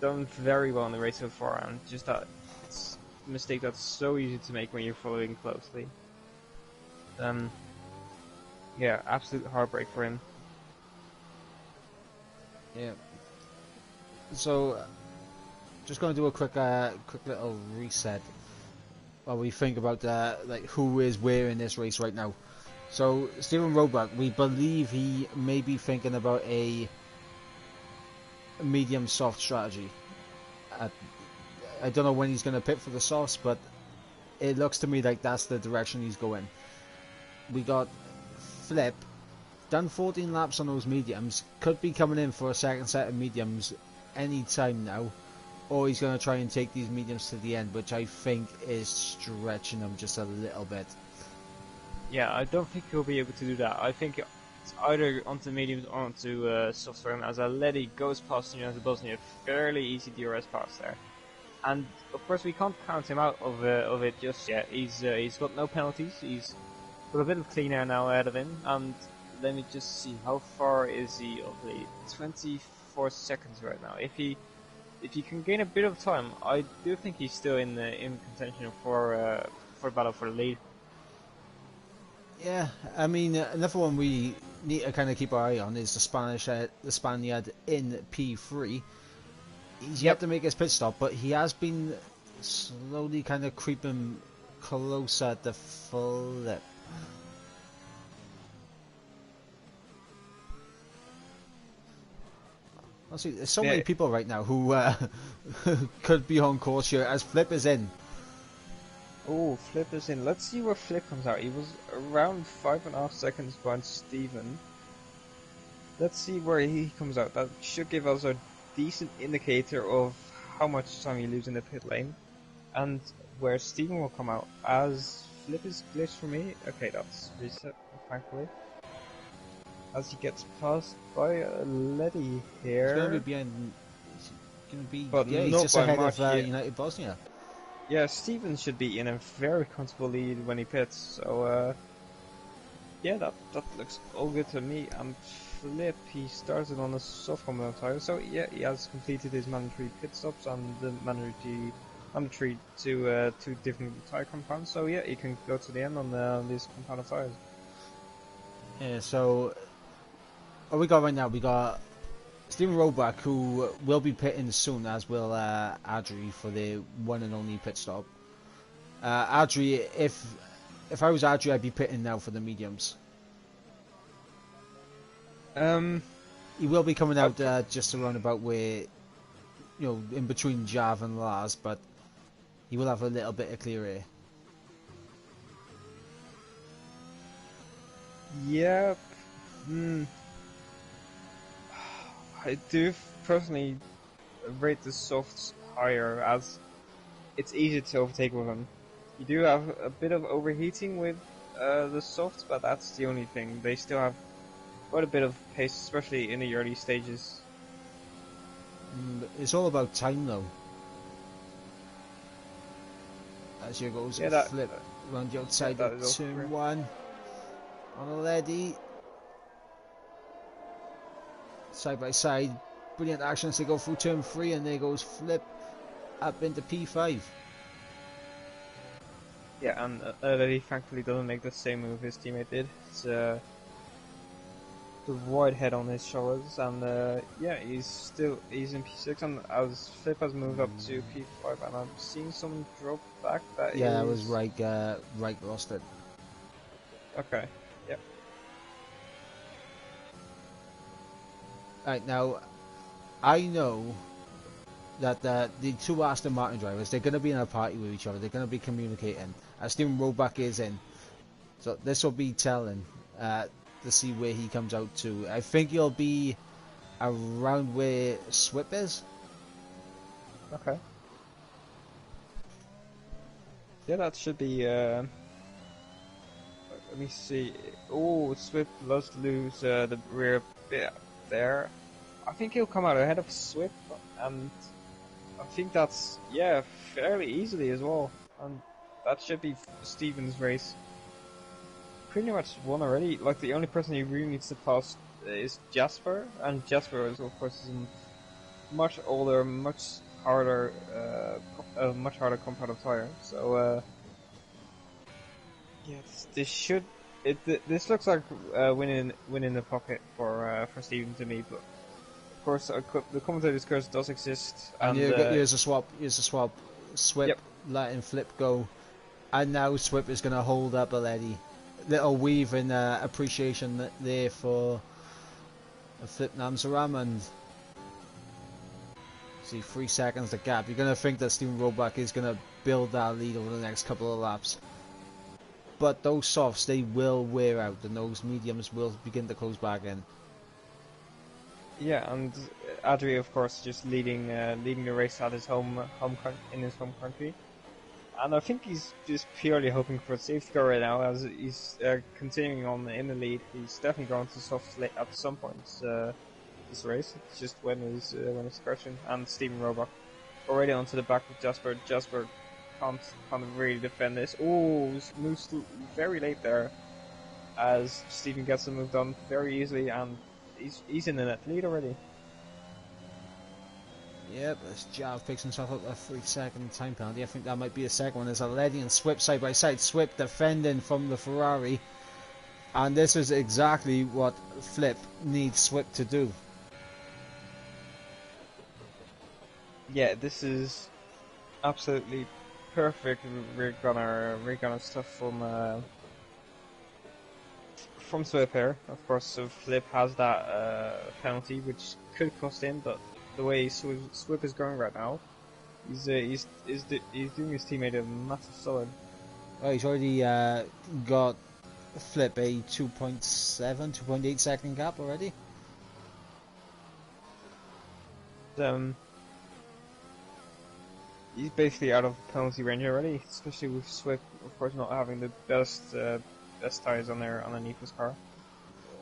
done very well in the race so far, and just that it's a mistake that's so easy to make when you're following closely. Um, yeah, absolute heartbreak for him. Yeah. So, just going to do a quick little reset while we think about like who is where in this race right now. So, Steven Roebuck, we believe he may be thinking about a medium soft strategy. I don't know when he's going to pit for the softs, but it looks to me like that's the direction he's going. We got Flip, done 14 laps on those mediums, could be coming in for a second set of mediums any time now, or he's going to try and take these mediums to the end, which I think is stretching him just a little bit. Yeah, I don't think he'll be able to do that. I think it's either onto mediums or onto softs for him, as Aleti goes past Nunes Bosnia, a fairly easy DRS pass there. And of course we can't count him out of it just yet. He's got no penalties. He's got a bit of clean air now ahead of him, and let me just see how far is he of the 24 seconds right now. If he can gain a bit of time, I do think he's still in contention for battle for the lead. Yeah, I mean, another one we need to kind of keep our eye on is the Spaniard in P3. He's yet to make his pit stop, but he has been slowly kind of creeping closer to Flip. Honestly, there's so many people right now who could be on course here as Flip is in. Oh, Flip is in. Let's see where Flip comes out. He was around 5.5 seconds behind Steven. Let's see where he comes out. That should give us a decent indicator of how much time you lose in the pit lane. And where Steven will come out. As Flip is glitched for me. Okay, that's reset, thankfully. As he gets passed by Letty here. He's going to be behind. He's going to be. But yeah, he's not just by ahead much, of United Bosnia. Yeah, Steven should be in a very comfortable lead when he pits, so yeah, that looks all good to me. And Flip, he started on a soft compound tire, so yeah, he has completed his mandatory pit stops and the mandatory two different tire compounds, so yeah, he can go to the end on these compounded tires. Yeah, so what we got right now, we got Steven Roebuck, who will be pitting soon, as will Adri for the one and only pit stop. Adri, if I was Adri, I'd be pitting now for the mediums. He will be coming out just around about where, in between Jav and Lars, but he will have a little bit of clear air. Yeah. I do personally rate the softs higher, as it's easy to overtake with them. You do have a bit of overheating with the softs, but that's the only thing. They still have quite a bit of pace, especially in the early stages. It's all about time, though. As here goes Flip round the outside of turn 1 on a Lady. Side by side, brilliant action as they go through turn 3, and there goes Flip up into P5. Yeah, and he thankfully doesn't make the same move his teammate did. It's the wide head on his shoulders, and yeah, he's in P6, and as Flip has moved up to P5, and I'm seeing some drop back. That was right lost it. Okay. Yep. Right, now, I know that the two Aston Martin drivers, they're going to be in a party with each other. They're going to be communicating. Steven Roebuck is in. So this will be telling to see where he comes out to. I think he'll be around where Swip is. Okay. Yeah, that should be... let me see. Oh, Swip does lose the rear bit there. I think he'll come out ahead of Swip, and I think that's, yeah, fairly easily as well. And that should be Steven's race. Pretty much won already. Like, the only person he really needs to pass is Jasper, and Jasper is of course a much older, much harder competitive tire. So yeah, this should this looks like winning the pocket for Steven to me, but of course the commentator's curse does exist, And and here's a swap. Here's a swap. Swip, yep. letting Flip go, and now Swip is going to hold up Already. Little weave in appreciation there for Flip Namsaram, and see 3 seconds the gap. You're going to think that Steven Roebuck is going to build that lead over the next couple of laps. But those softs, they will wear out, and those mediums will begin to close back in. Yeah, and Adri, of course, just leading the race at his home country, and I think he's just purely hoping for a safety car right now, as he's continuing on in the lead. He's definitely going to soft at some point this race. It's just when his crashing, and Steven Roebuck already onto the back of Jasper. Jasper can't really defend this. Oh, moves very late there, as Steven gets the move done very easily, and he's in the net lead already. Yep, as Jav picks himself up a 3-second time penalty. I think that might be a second one. There's Already and Swip side by side. Swip defending from the Ferrari, and this is exactly what Flip needs Swip to do. Yeah, this is absolutely perfect rear gunner stuff from Swip here. Of course, so Flip has that penalty, which could cost him, but the way Swip is going right now, he's doing his teammate a massive solid. Oh, he's already got Flip a 2.8 second gap already. He's basically out of penalty range already, especially with Swip, of course, not having the best tires underneath his car.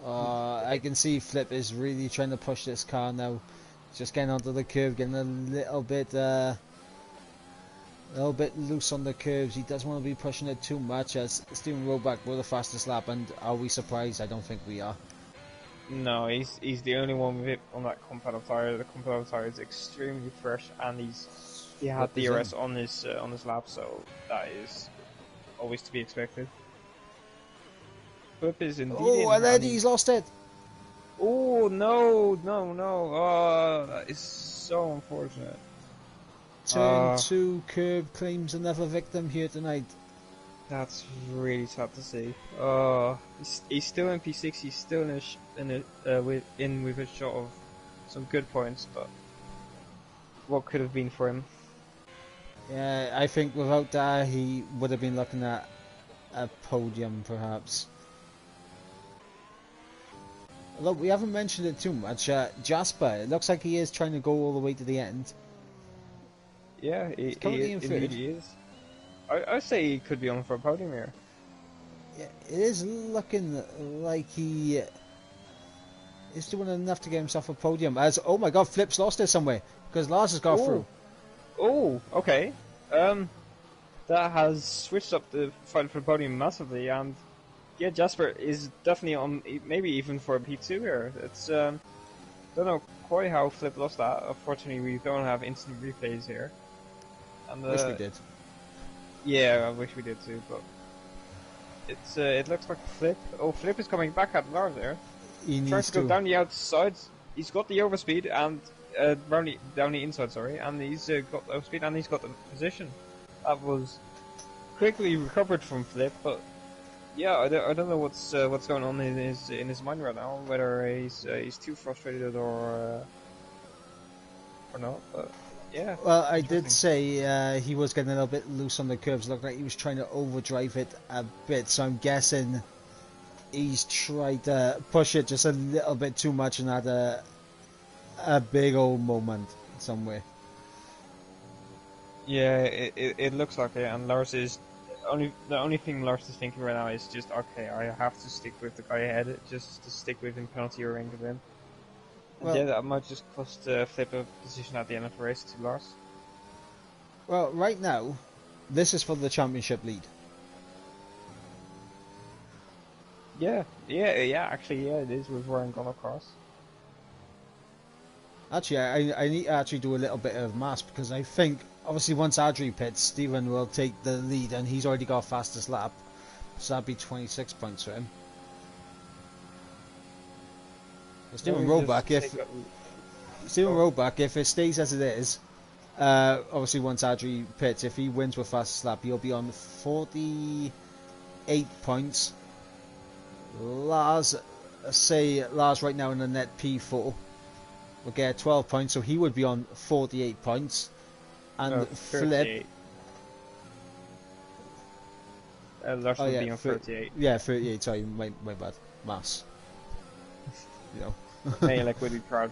I can see Flip is really trying to push this car now. Just getting onto the curve, getting a little bit loose on the curves. He doesn't want to be pushing it too much, as Steven Roebuck with the fastest lap. And are we surprised? I don't think we are. No, he's the only one with it on that competitive tire. The competitive tire is extremely fresh, and he had DRS on his lap, so that is always to be expected. Flip is indeed. Oh, already he's lost it. Oh no! Oh, that is so unfortunate. Turn 2 curb claims another victim here tonight. That's really sad to see. He's still in P6. He's still with a shot of some good points, but what could have been for him? Yeah, I think without that he would have been looking at a podium perhaps. Although we haven't mentioned it too much, Jasper, it looks like he is trying to go all the way to the end. Yeah, indeed he is. I say he could be on for a podium here. Yeah, it is looking like he is doing enough to get himself a podium. As, oh my god, Flip's lost it somewhere, because Lars has got through. Oh, okay. That has switched up the fight for the podium massively, and yeah, Jasper is definitely on, maybe even for a P2 here. It's, don't know quite how Flip lost that. Unfortunately, we don't have instant replays here. And, wish we did. Yeah, I wish we did too, but it's, it looks like Flip. Oh, Flip is coming back at Lars there. He needs tries to go down the outside. He's got the overspeed and down the inside, sorry, and he's got the overspeed and he's got the position. That was quickly recovered from Flip, but yeah, I don't know what's going on in his mind right now. Whether he's too frustrated or not, but yeah. Well, I did say he was getting a little bit loose on the curves. It looked like he was trying to overdrive it a bit, so I'm guessing he's tried to push it just a little bit too much and had a big old moment somewhere. Yeah, it looks like it, and Lars is the only thing Lars is thinking right now is just, okay, I have to stick with the guy ahead, just to stick with him, penalty or range of him. Well, yeah, that might just cost Flip a position at the end of the race to Lars. Well, right now, this is for the championship lead. Yeah. Actually, yeah, it is with Ryan gone across. Actually, I need to actually do a little bit of maths because I think obviously once Adri pits, Stephen will take the lead and he's already got fastest lap, so that'd be 26 points for him. So No, Stephen we just Roebuck, take if a, Stephen oh, Roebuck, if it stays as it is, obviously once Adri pits, if he wins with fastest lap, he'll be on 48 points. Lars, say Lars right now in the net P4 will get 12 points, so he would be on 48 points. And no, Flip, 38. Lars oh would yeah, be on 38. yeah, 38. Sorry, my bad. Mass, you know. Hey, like, would be proud.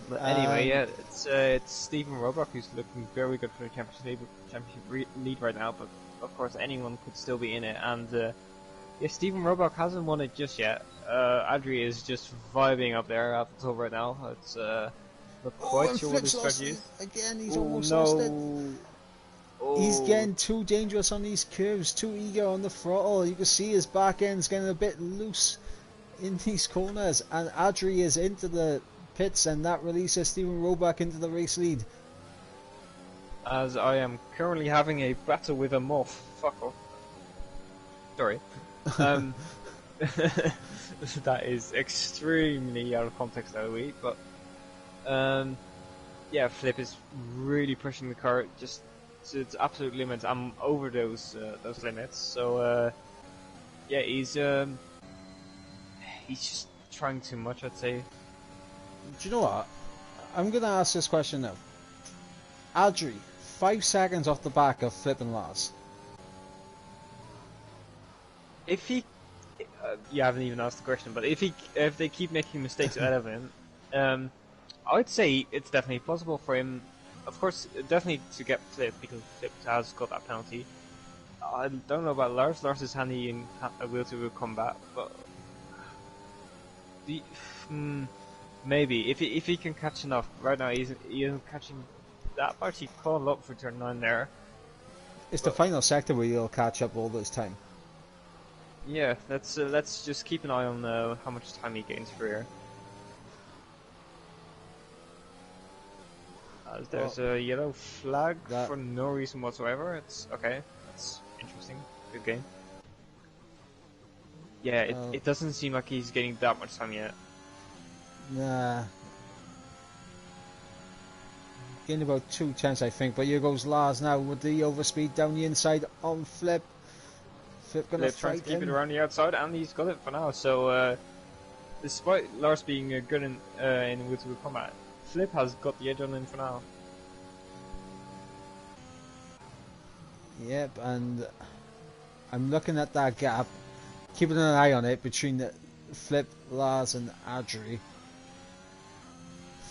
But anyway, yeah, it's Stephen Roebuck who's looking very good for the championship lead right now. But of course, anyone could still be in it. And yeah, Stephen Roebuck hasn't won it just yet. Adri is just vibing up there at the top right now. It's not quite And sure what Flip's his lost strategy it is. again. He's Oh almost lost it. no! He's Oh, getting too dangerous on these curves, too eager on the throttle. You can see his back end's getting a bit loose in these corners, and Adri is into the pits, and that releases Stephen Roebuck into the race lead. as I am currently having a battle with a moth. Fuck off. Sorry. Um, that is extremely out of context, Eloise, but yeah, Flip is really pushing the car just to its absolute limits. I'm over those limits, so yeah, he's just trying too much, I'd say. Do you know what? I'm going to ask this question now. Adri, 5 seconds off the back of Flip and Lars. If he, you haven't even asked the question, but if they keep making mistakes out of him, I would say it's definitely possible for him. Of course, definitely to get Flip because Flip has got that penalty. I don't know about Lars. Lars is handy in a wheel-to-wheel combat, but the, maybe if he can catch enough. Right now he isn't catching that much. He caught a lot for turn 9 there. It's the final sector where you'll catch up all this time. Yeah, let's just keep an eye on how much time he gains for here. There's a yellow flag for no reason whatsoever. It's okay. That's interesting. Good game. Yeah, it doesn't seem like he's getting that much time yet. Nah. Getting about 2 tenths, I think, but here goes Lars now with the overspeed down the inside on Flip. Flip gonna They're trying to keep him. it around the outside, and he's got it for now. So, despite Lars being good in wheel-to-wheel combat, Flip has got the edge on him for now. Yep, and I'm looking at that gap, keeping an eye on it between the Flip, Lars, and Adri.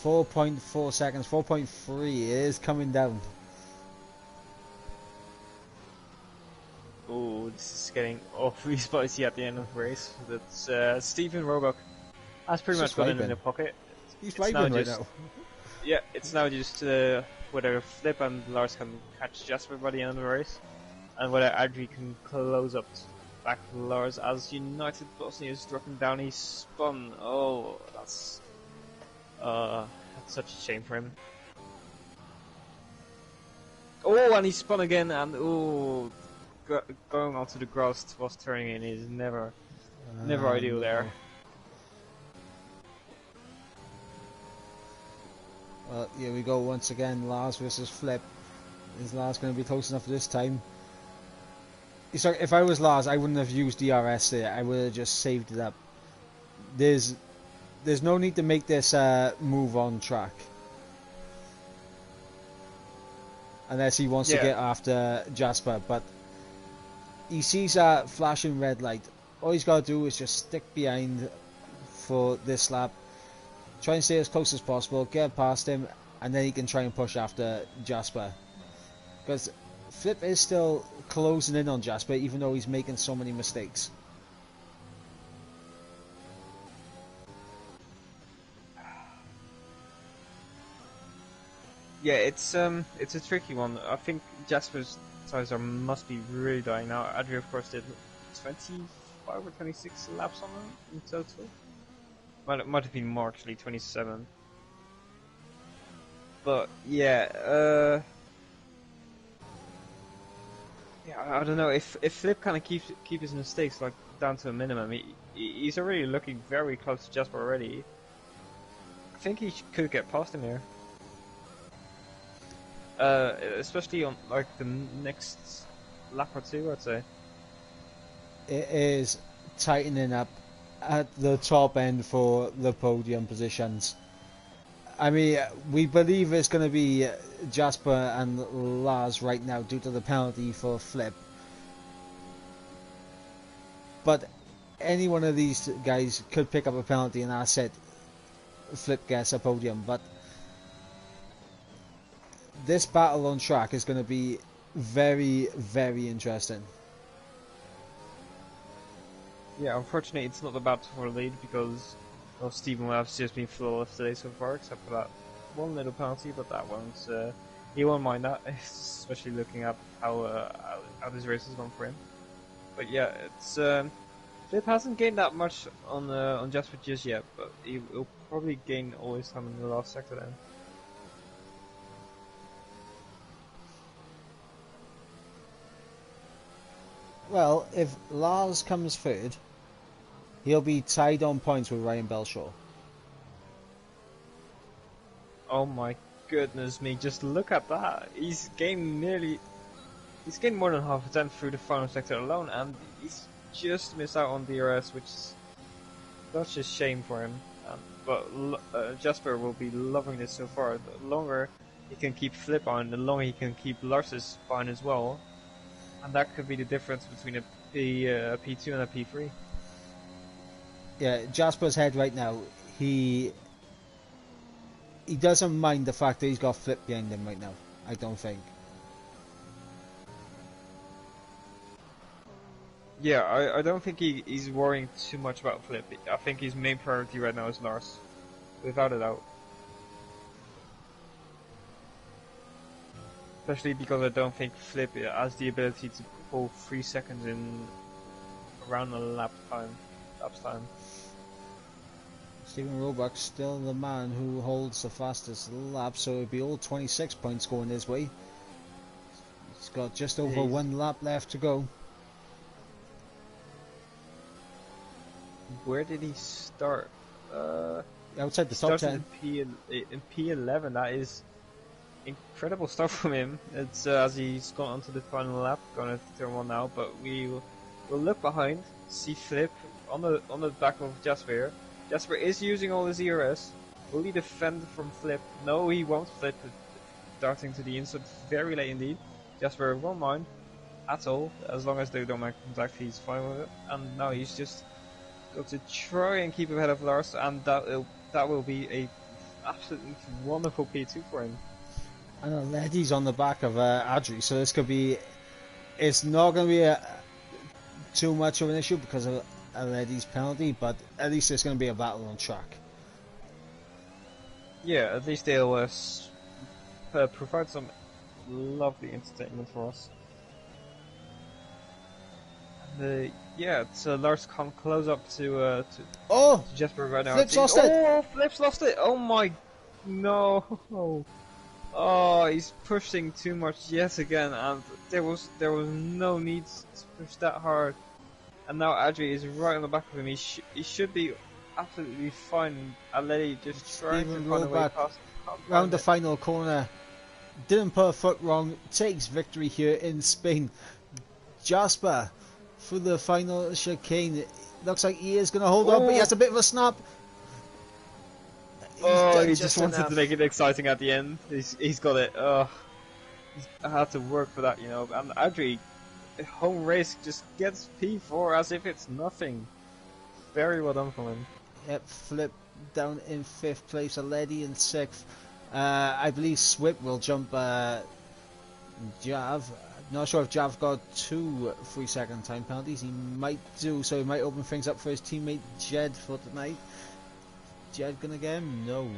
4.4 seconds, 4.3 is coming down. Oh, this is getting awfully spicy at the end of the race. That's Stephen Roebuck has pretty much got it in the pocket. He's vibing right now. Yeah, it's now just whether Flip and Lars can catch Jasper by the end of the race, and whether Adri can close up back to Lars as United Bosnia is dropping down. He's spun. Oh, that's such a shame for him. Oh, and he spun again, and oh, going onto the grass whilst turning in is never ideal there. Well, here we go once again, Lars versus Flip. Is Lars going to be close enough this time? So if I was Lars, I wouldn't have used DRS there. I would have just saved it up. There's no need to make this move on track. Unless he wants to get after Jasper, but he sees a flashing red light. All he's got to do is just stick behind for this lap. Try and stay as close as possible, get past him, and then he can try and push after Jasper. Because Flip is still closing in on Jasper, even though he's making so many mistakes. Yeah, it's a tricky one. I think Jasper's Sizer must be really dying now. Adri, of course, did 25 or 26 laps on him in total. Might have been more actually, 27. But yeah, I don't know if Flip kind of keep his mistakes like down to a minimum. He's already looking very close to Jasper already. I think he could get past him here. Especially on like the next lap or two, I'd say. It is tightening up at the top end for the podium positions. I mean, we believe it's going to be Jasper and Lars right now due to the penalty for Flip. But any one of these guys could pick up a penalty and that's it. Flip gets a podium. But this battle on track is going to be very, very interesting. Yeah, unfortunately it's not the battle for the lead because well, Stephen Webb's just been flawless today so far, except for that one little penalty, but that one's he won't mind that, especially looking at how this race has gone for him. But yeah, it's Flip hasn't gained that much on Jasper just yet, but he'll probably gain all his time in the last sector then. Well, if Lars comes third, he'll be tied on points with Ryan Belshaw. Oh my goodness me, just look at that. He's gained more than half a tenth through the final sector alone, and he's just missed out on DRS, which is such a shame for him. But Jasper will be loving this so far. The longer he can keep Flip on, the longer he can keep Lars on as well. And that could be the difference between a P2 and a P3. Yeah, Jasper's head right now, he doesn't mind the fact that he's got Flip behind him right now, I don't think. Yeah, I don't think he's worrying too much about Flip. I think his main priority right now is Lars, without a doubt. Especially because I don't think Flip has the ability to pull 3 seconds in around a lap's time. Stephen Roebuck still the man who holds the fastest lap, so it'll be all 26 points going his way. He's got just over 1 lap left to go. Where did he start? Outside the top 10. In P11, that is incredible stuff from him. It's as he's gone onto the final lap, going to turn 1 now, but we'll look behind, see Flip on the back of Jasper. Jasper is using all his ERS. Will he defend from Flip? No, he won't. Flip darting to the inside very late indeed. Jasper won't mind at all, as long as they don't make contact, he's fine with it. And now he's just got to try and keep ahead of Lars, and that will be a absolutely wonderful P2 for him. And Leddy's on the back of Adri, so this could be. It's not going to be too much of an issue because of Leddy's penalty, but at least it's going to be a battle on track. Yeah, at least they'll provide some lovely entertainment for us. Yeah, so Lars can close up to Jasper right now. Flip's lost it! Oh, Flip's lost it! Oh my, no! Oh, he's pushing too much yet again, and there was no need to push that hard. And now Adri is right on the back of him. He should be absolutely fine. Aledi just trying to find a way past. Round the final corner, didn't put a foot wrong. Takes victory here in Spain. Jasper for the final chicane. Looks like he is going to hold up, but he has a bit of a snap. He just wanted to make it exciting at the end. He's got it. I had to work for that, you know. And Adri, home race, just gets P4 as if it's nothing. Very well done from him. Yep, Flip down in 5th place, Aledi in 6th. I believe Swip will jump Jav. Not sure if Jav got 2 3-second time penalties. He might do, so he might open things up for his teammate Jed for tonight. Jed gonna get him? No.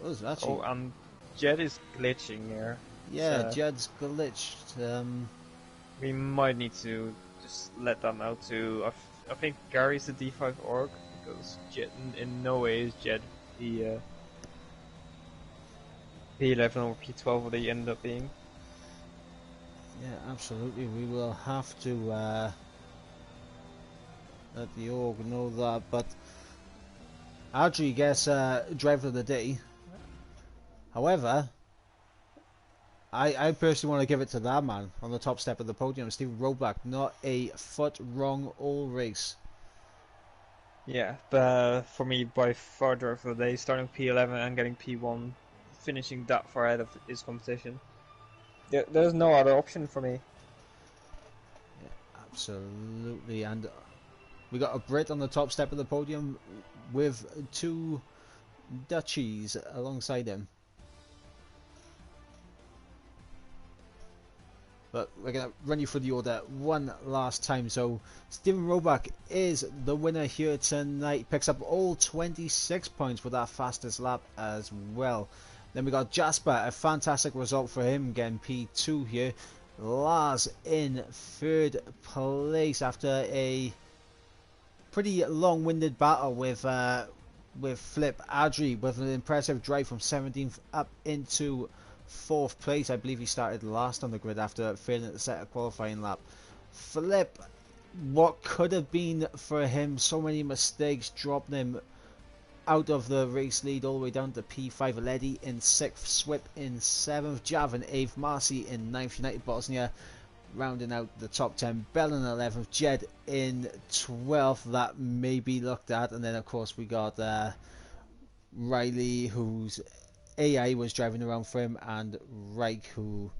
Oh, is it actually? Oh, Jed is glitching here. Yeah, So Jed's glitched. we might need to just let that know to. I think Gary's the D5 org because Jed in no way is Jed the P11 or P12 what they end up being. Yeah, absolutely. We will have to let the org know that. But Adri gets driver of the day. However, I personally want to give it to that man on the top step of the podium, Stephen Roback. Not a foot wrong all race. Yeah, but for me, by far driver of the day, starting P11 and getting P1, finishing that far ahead of his competition. There's no other option for me. Yeah, absolutely. And we got a Brit on the top step of the podium with 2 Dutchies alongside him. But we're going to run you through the order one last time. So Stephen Roback is the winner here tonight. Picks up all 26 points with that fastest lap as well. Then we got Jasper, a fantastic result for him, getting P2 here. Lars in 3rd place after a pretty long-winded battle with Flip. Adri with an impressive drive from 17th up into 4th place. I believe he started last on the grid after failing to set a qualifying lap. Flip, what could have been for him, so many mistakes, dropping him out of the race lead all the way down to P5. Ledi in 6th, Swip in 7th, Jav in 8th, Marcy in 9th, United Bosnia rounding out the top 10, Bell in 11th, Jed in 12th. That may be looked at. And then of course we got Riley, whose AI was driving around for him, and Reich, who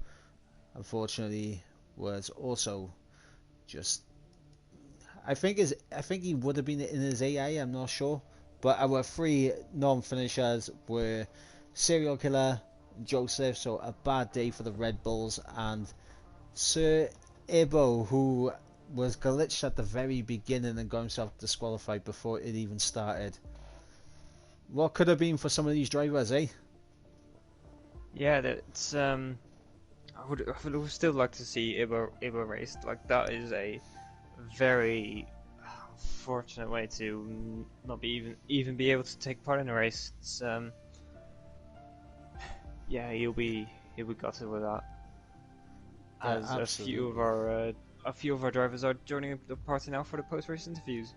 unfortunately was also just, I think he would have been in his AI, I'm not sure. But our 3 non-finishers were Serial Killer, Joseph, so a bad day for the Red Bulls, and Sir Ibo, who was glitched at the very beginning and got himself disqualified before it even started. What could have been for some of these drivers, eh? Yeah, that's I would still like to see Ibo raced. Like, that is a very fortunate way to not be even be able to take part in a race. It's yeah, he'll be gutted with that. Yeah, As a few of our drivers are joining the party now for the post-race interviews.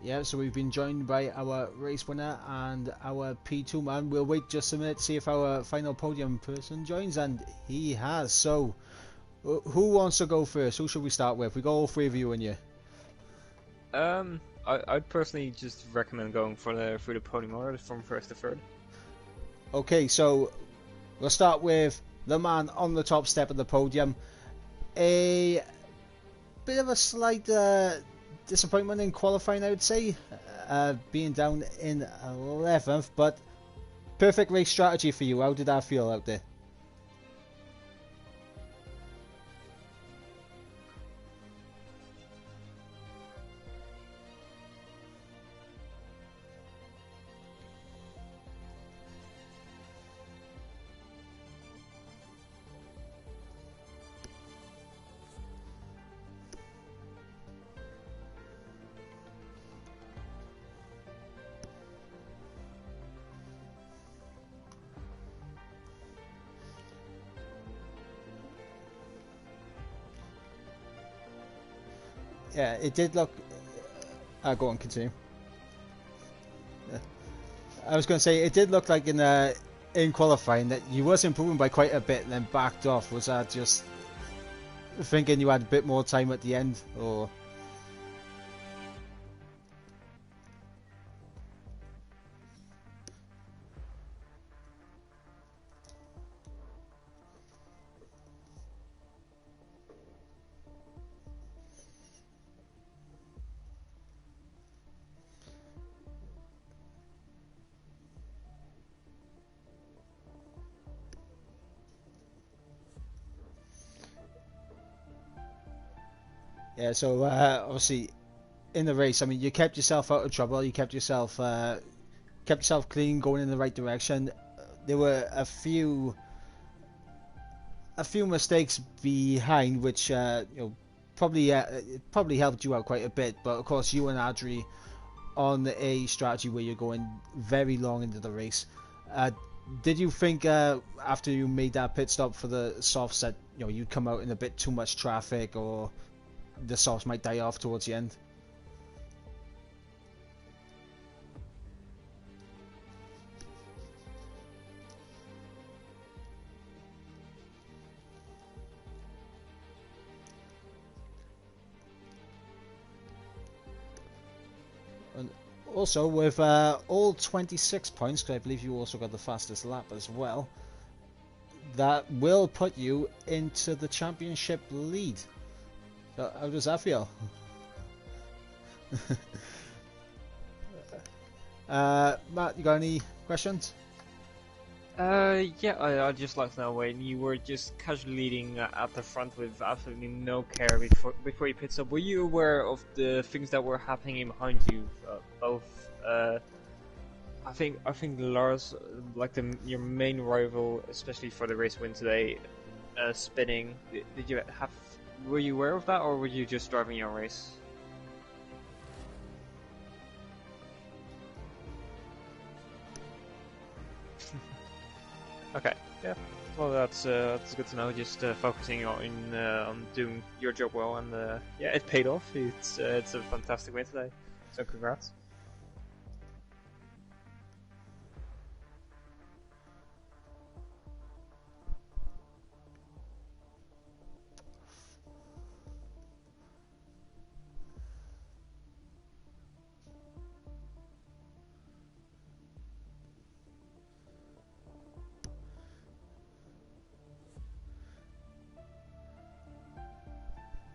Yeah, so we've been joined by our race winner and our P2 man. We'll wait just a minute to see if our final podium person joins, and he has. So, who wants to go first? Who should we start with? We got all 3 of you and you. I'd personally just recommend going through the podium order from 1st to 3rd. Okay, so we'll start with the man on the top step of the podium. A bit of a slight disappointment in qualifying, I would say, being down in 11th, but perfect race strategy for you. How did that feel out there? Yeah, it did look. Go on, continue. I was going to say it did look like in qualifying that you was improving by quite a bit, and then backed off. Was that just thinking you had a bit more time at the end, or? Yeah, so obviously in the race, I mean, you kept yourself out of trouble. You kept yourself clean, going in the right direction. there were a few mistakes behind, which probably helped you out quite a bit. But of course, you and Adri on a strategy where you're going very long into the race. Did you think after you made that pit stop for the softs that you'd come out in a bit too much traffic, or the softs might die off towards the end? And also, with all 26 points, because I believe you also got the fastest lap as well, that will put you into the championship lead. So how does that feel? Matt, you got any questions? Yeah, I'd just like to know, when you were just casually leading at the front with absolutely no care before you pit stop, were you aware of the things that were happening behind you? Both, I think Lars, like your main rival, especially for the race win today, spinning. Were you aware of that, or were you just driving your race? Okay, yeah. Well, that's good to know. Just focusing on doing your job well, and yeah, it paid off. It's a fantastic win today. So congrats.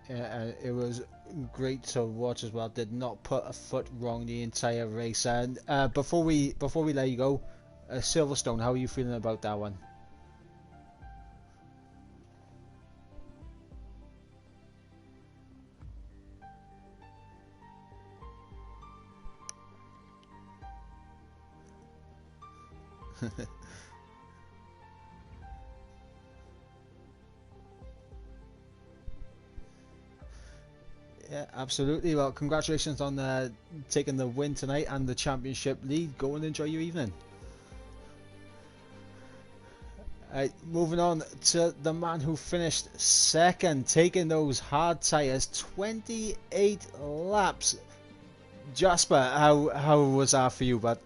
Yeah, it was great to watch as well. Did not put a foot wrong the entire race. And before we let you go, Silverstone, how are you feeling about that one? Yeah, absolutely. Well, congratulations on taking the win tonight and the championship lead. Go and enjoy your evening. Moving on to the man who finished second, taking those hard tyres, 28 laps. Jasper, how was that for you, bud?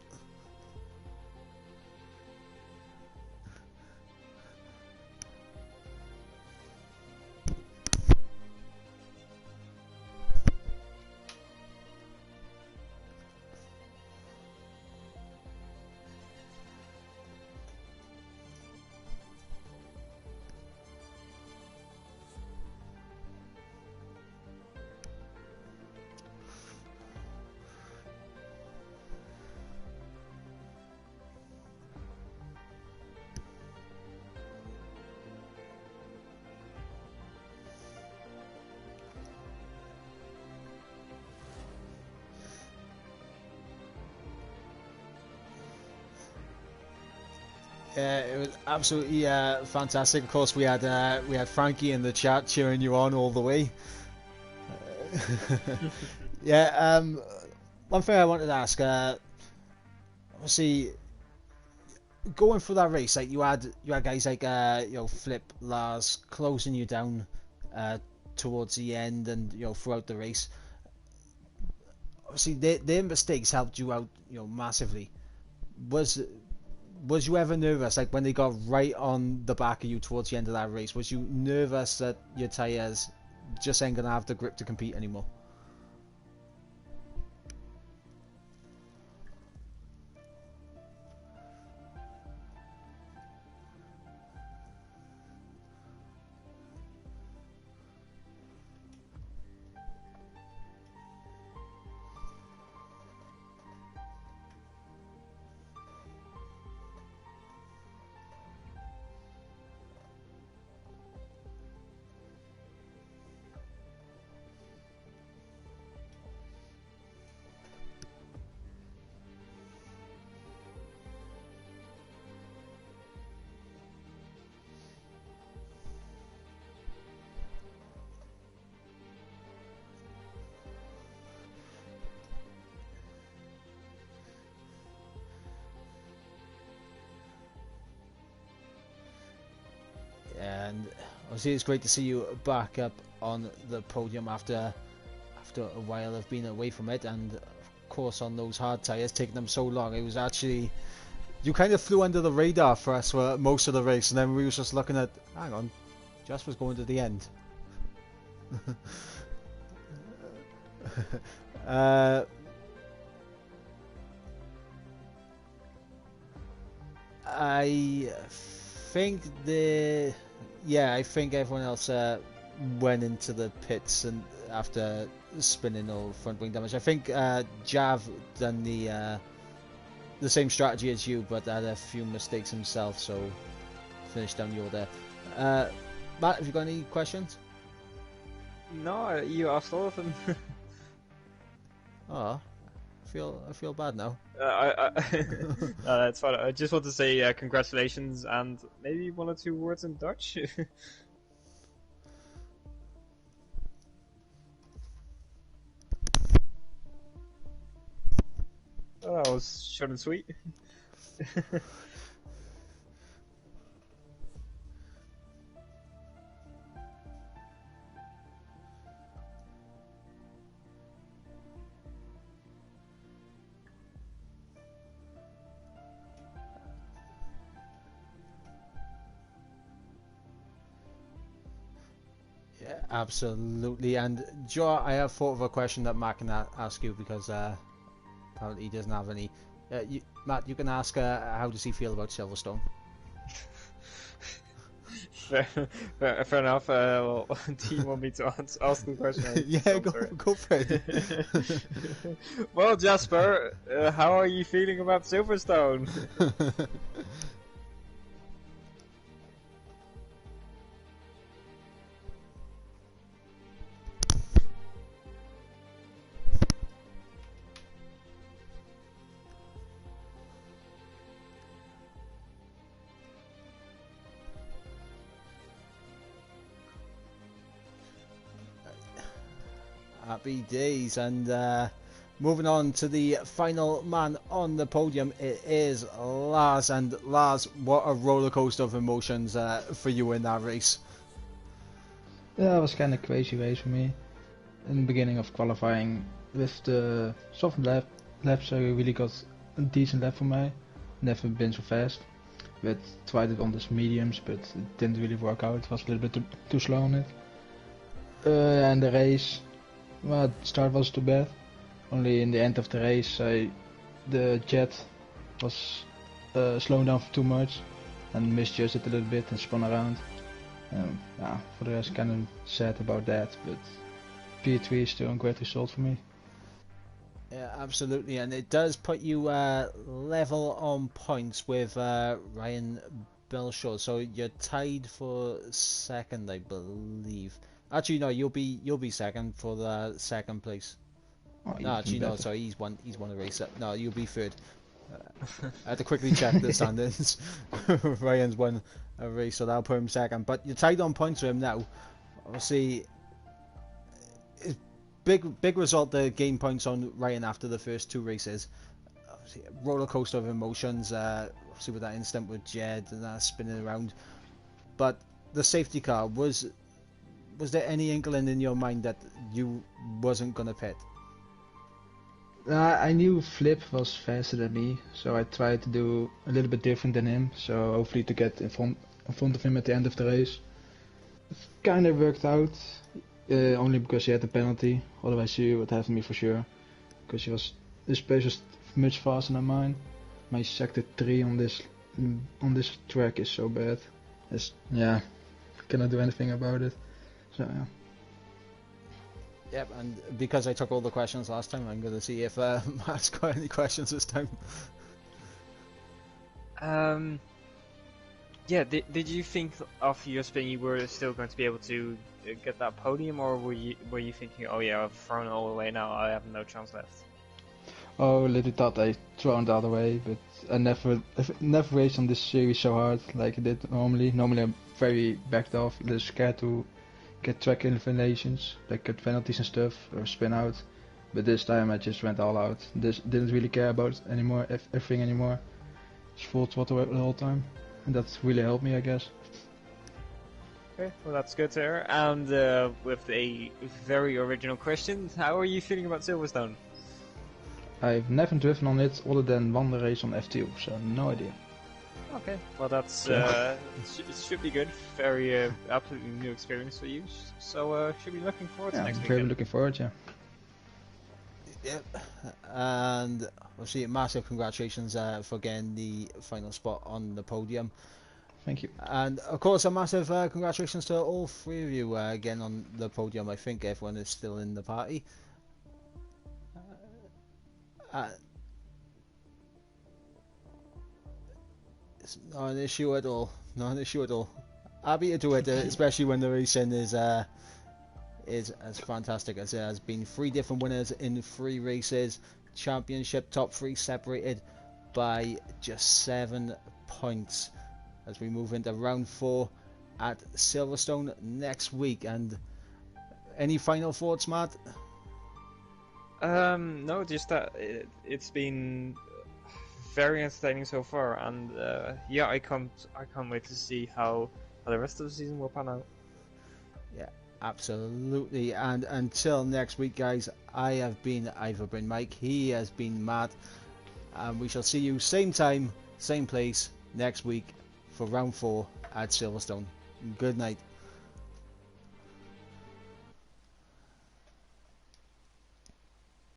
It was absolutely fantastic. Of course, we had Frankie in the chat cheering you on all the way. Yeah. One thing I wanted to ask. Obviously, going through that race, like you had guys like Flip, Lars closing you down uh, towards the end, and throughout the race. Obviously, their mistakes helped you out, massively. Was was you ever nervous, like when they got right on the back of you towards the end of that race? Was you nervous that your tires just ain't gonna have the grip to compete anymore? And obviously it's great to see you back up on the podium after a while of being away from it, and of course on those hard tyres, taking them so long. It was actually, you kind of flew under the radar for us for most of the race, and then we was just looking at, hang on, Just was going to the end. I think I think everyone else went into the pits and after spinning all front wing damage. I think Jav done the same strategy as you, but had a few mistakes himself, so finished down your there. Matt, have you got any questions? No, you asked all of them. Oh, I feel bad now. No, that's fine. I just want to say congratulations and maybe one or two words in Dutch. Oh, that was short and sweet. Yeah, absolutely. And Joe, I have thought of a question that Matt can ask you because apparently he doesn't have any. Matt, you can ask how does he feel about Silverstone? Fair enough. Well, do you want me to ask the question? Yeah, go for it. Well, Jasper, how are you feeling about Silverstone? Happy days, and moving on to the final man on the podium, it is Lars. And Lars, what a roller coaster of emotions for you in that race. Yeah, it was kind of crazy race for me. In the beginning of qualifying, with the soft laps, I really got a decent lap for me. Never been so fast, but tried it on the mediums, but it didn't really work out. It was a little bit too slow on it. And the race, well, the start was too bad. Only in the end of the race, the jet was slowing down for too much and misjudged it a little bit and spun around. Yeah, for the rest, kind of sad about that, but P3 is still a great result for me. Yeah, absolutely, and it does put you level on points with Ryan Belshaw, so you're tied for second, I believe. Actually, no, you'll be second for the second place. Oh, No, actually, no, sorry, he's won a race. No, you'll be third. I had to quickly check the standings. Ryan's won a race, so that'll put him second. But you're tied on points with him now. Obviously, big result to gain points on Ryan after the first two races. Obviously, roller coaster of emotions. Obviously, with that incident with Jed and that spinning around. But the safety car, was there any inkling in your mind that you wasn't gonna pit? I knew Flip was faster than me, so I tried to do a little bit different than him, so hopefully to get in front of him at the end of the race. It kind of worked out, only because he had the penalty, otherwise he would have me for sure, because his pace was much faster than mine. My sector 3 on this track is so bad. Yeah, cannot do anything about it. So yeah. Yep, and because I took all the questions last time, I'm going to see if Matt's got any questions this time. Yeah, did you think after your spin you were still going to be able to get that podium, or were you thinking, oh yeah, I've thrown it all away now, I have no chance left? Oh, little thought I thrown the other way, but I never raced on this series so hard like I did normally. Normally I'm very backed off, a little scared to get track eliminations, like get penalties and stuff, or spin out. But this time I just went all out. Didn't really care about everything anymore. Just full throttle the whole time, and that really helped me, I guess. Okay, well that's good to hear. And with a very original question, how are you feeling about Silverstone? I've never driven on it other than one race on F2, so no idea. Okay, well that's it should be good. Very absolutely new experience for you. So should be looking forward to Yeah, next I'm week. very looking forward, yeah. Yep. And obviously, massive congratulations for getting the final spot on the podium. Thank you. And of course, a massive congratulations to all three of you again on the podium. I think everyone is still in the party. It's not an issue at all. Not an issue at all. Happy to do it, especially when the racing is as fantastic as it has been. 3 different winners in 3 races. Championship top 3 separated by just 7 points as we move into round 4 at Silverstone next week. And any final thoughts, Matt? No, just that it's been very entertaining so far, and yeah, I can't wait to see how the rest of the season will pan out. Yeah, absolutely. And until next week, guys, I have been Mike. He has been Matt, and we shall see you same time, same place next week for round 4 at Silverstone. Good night.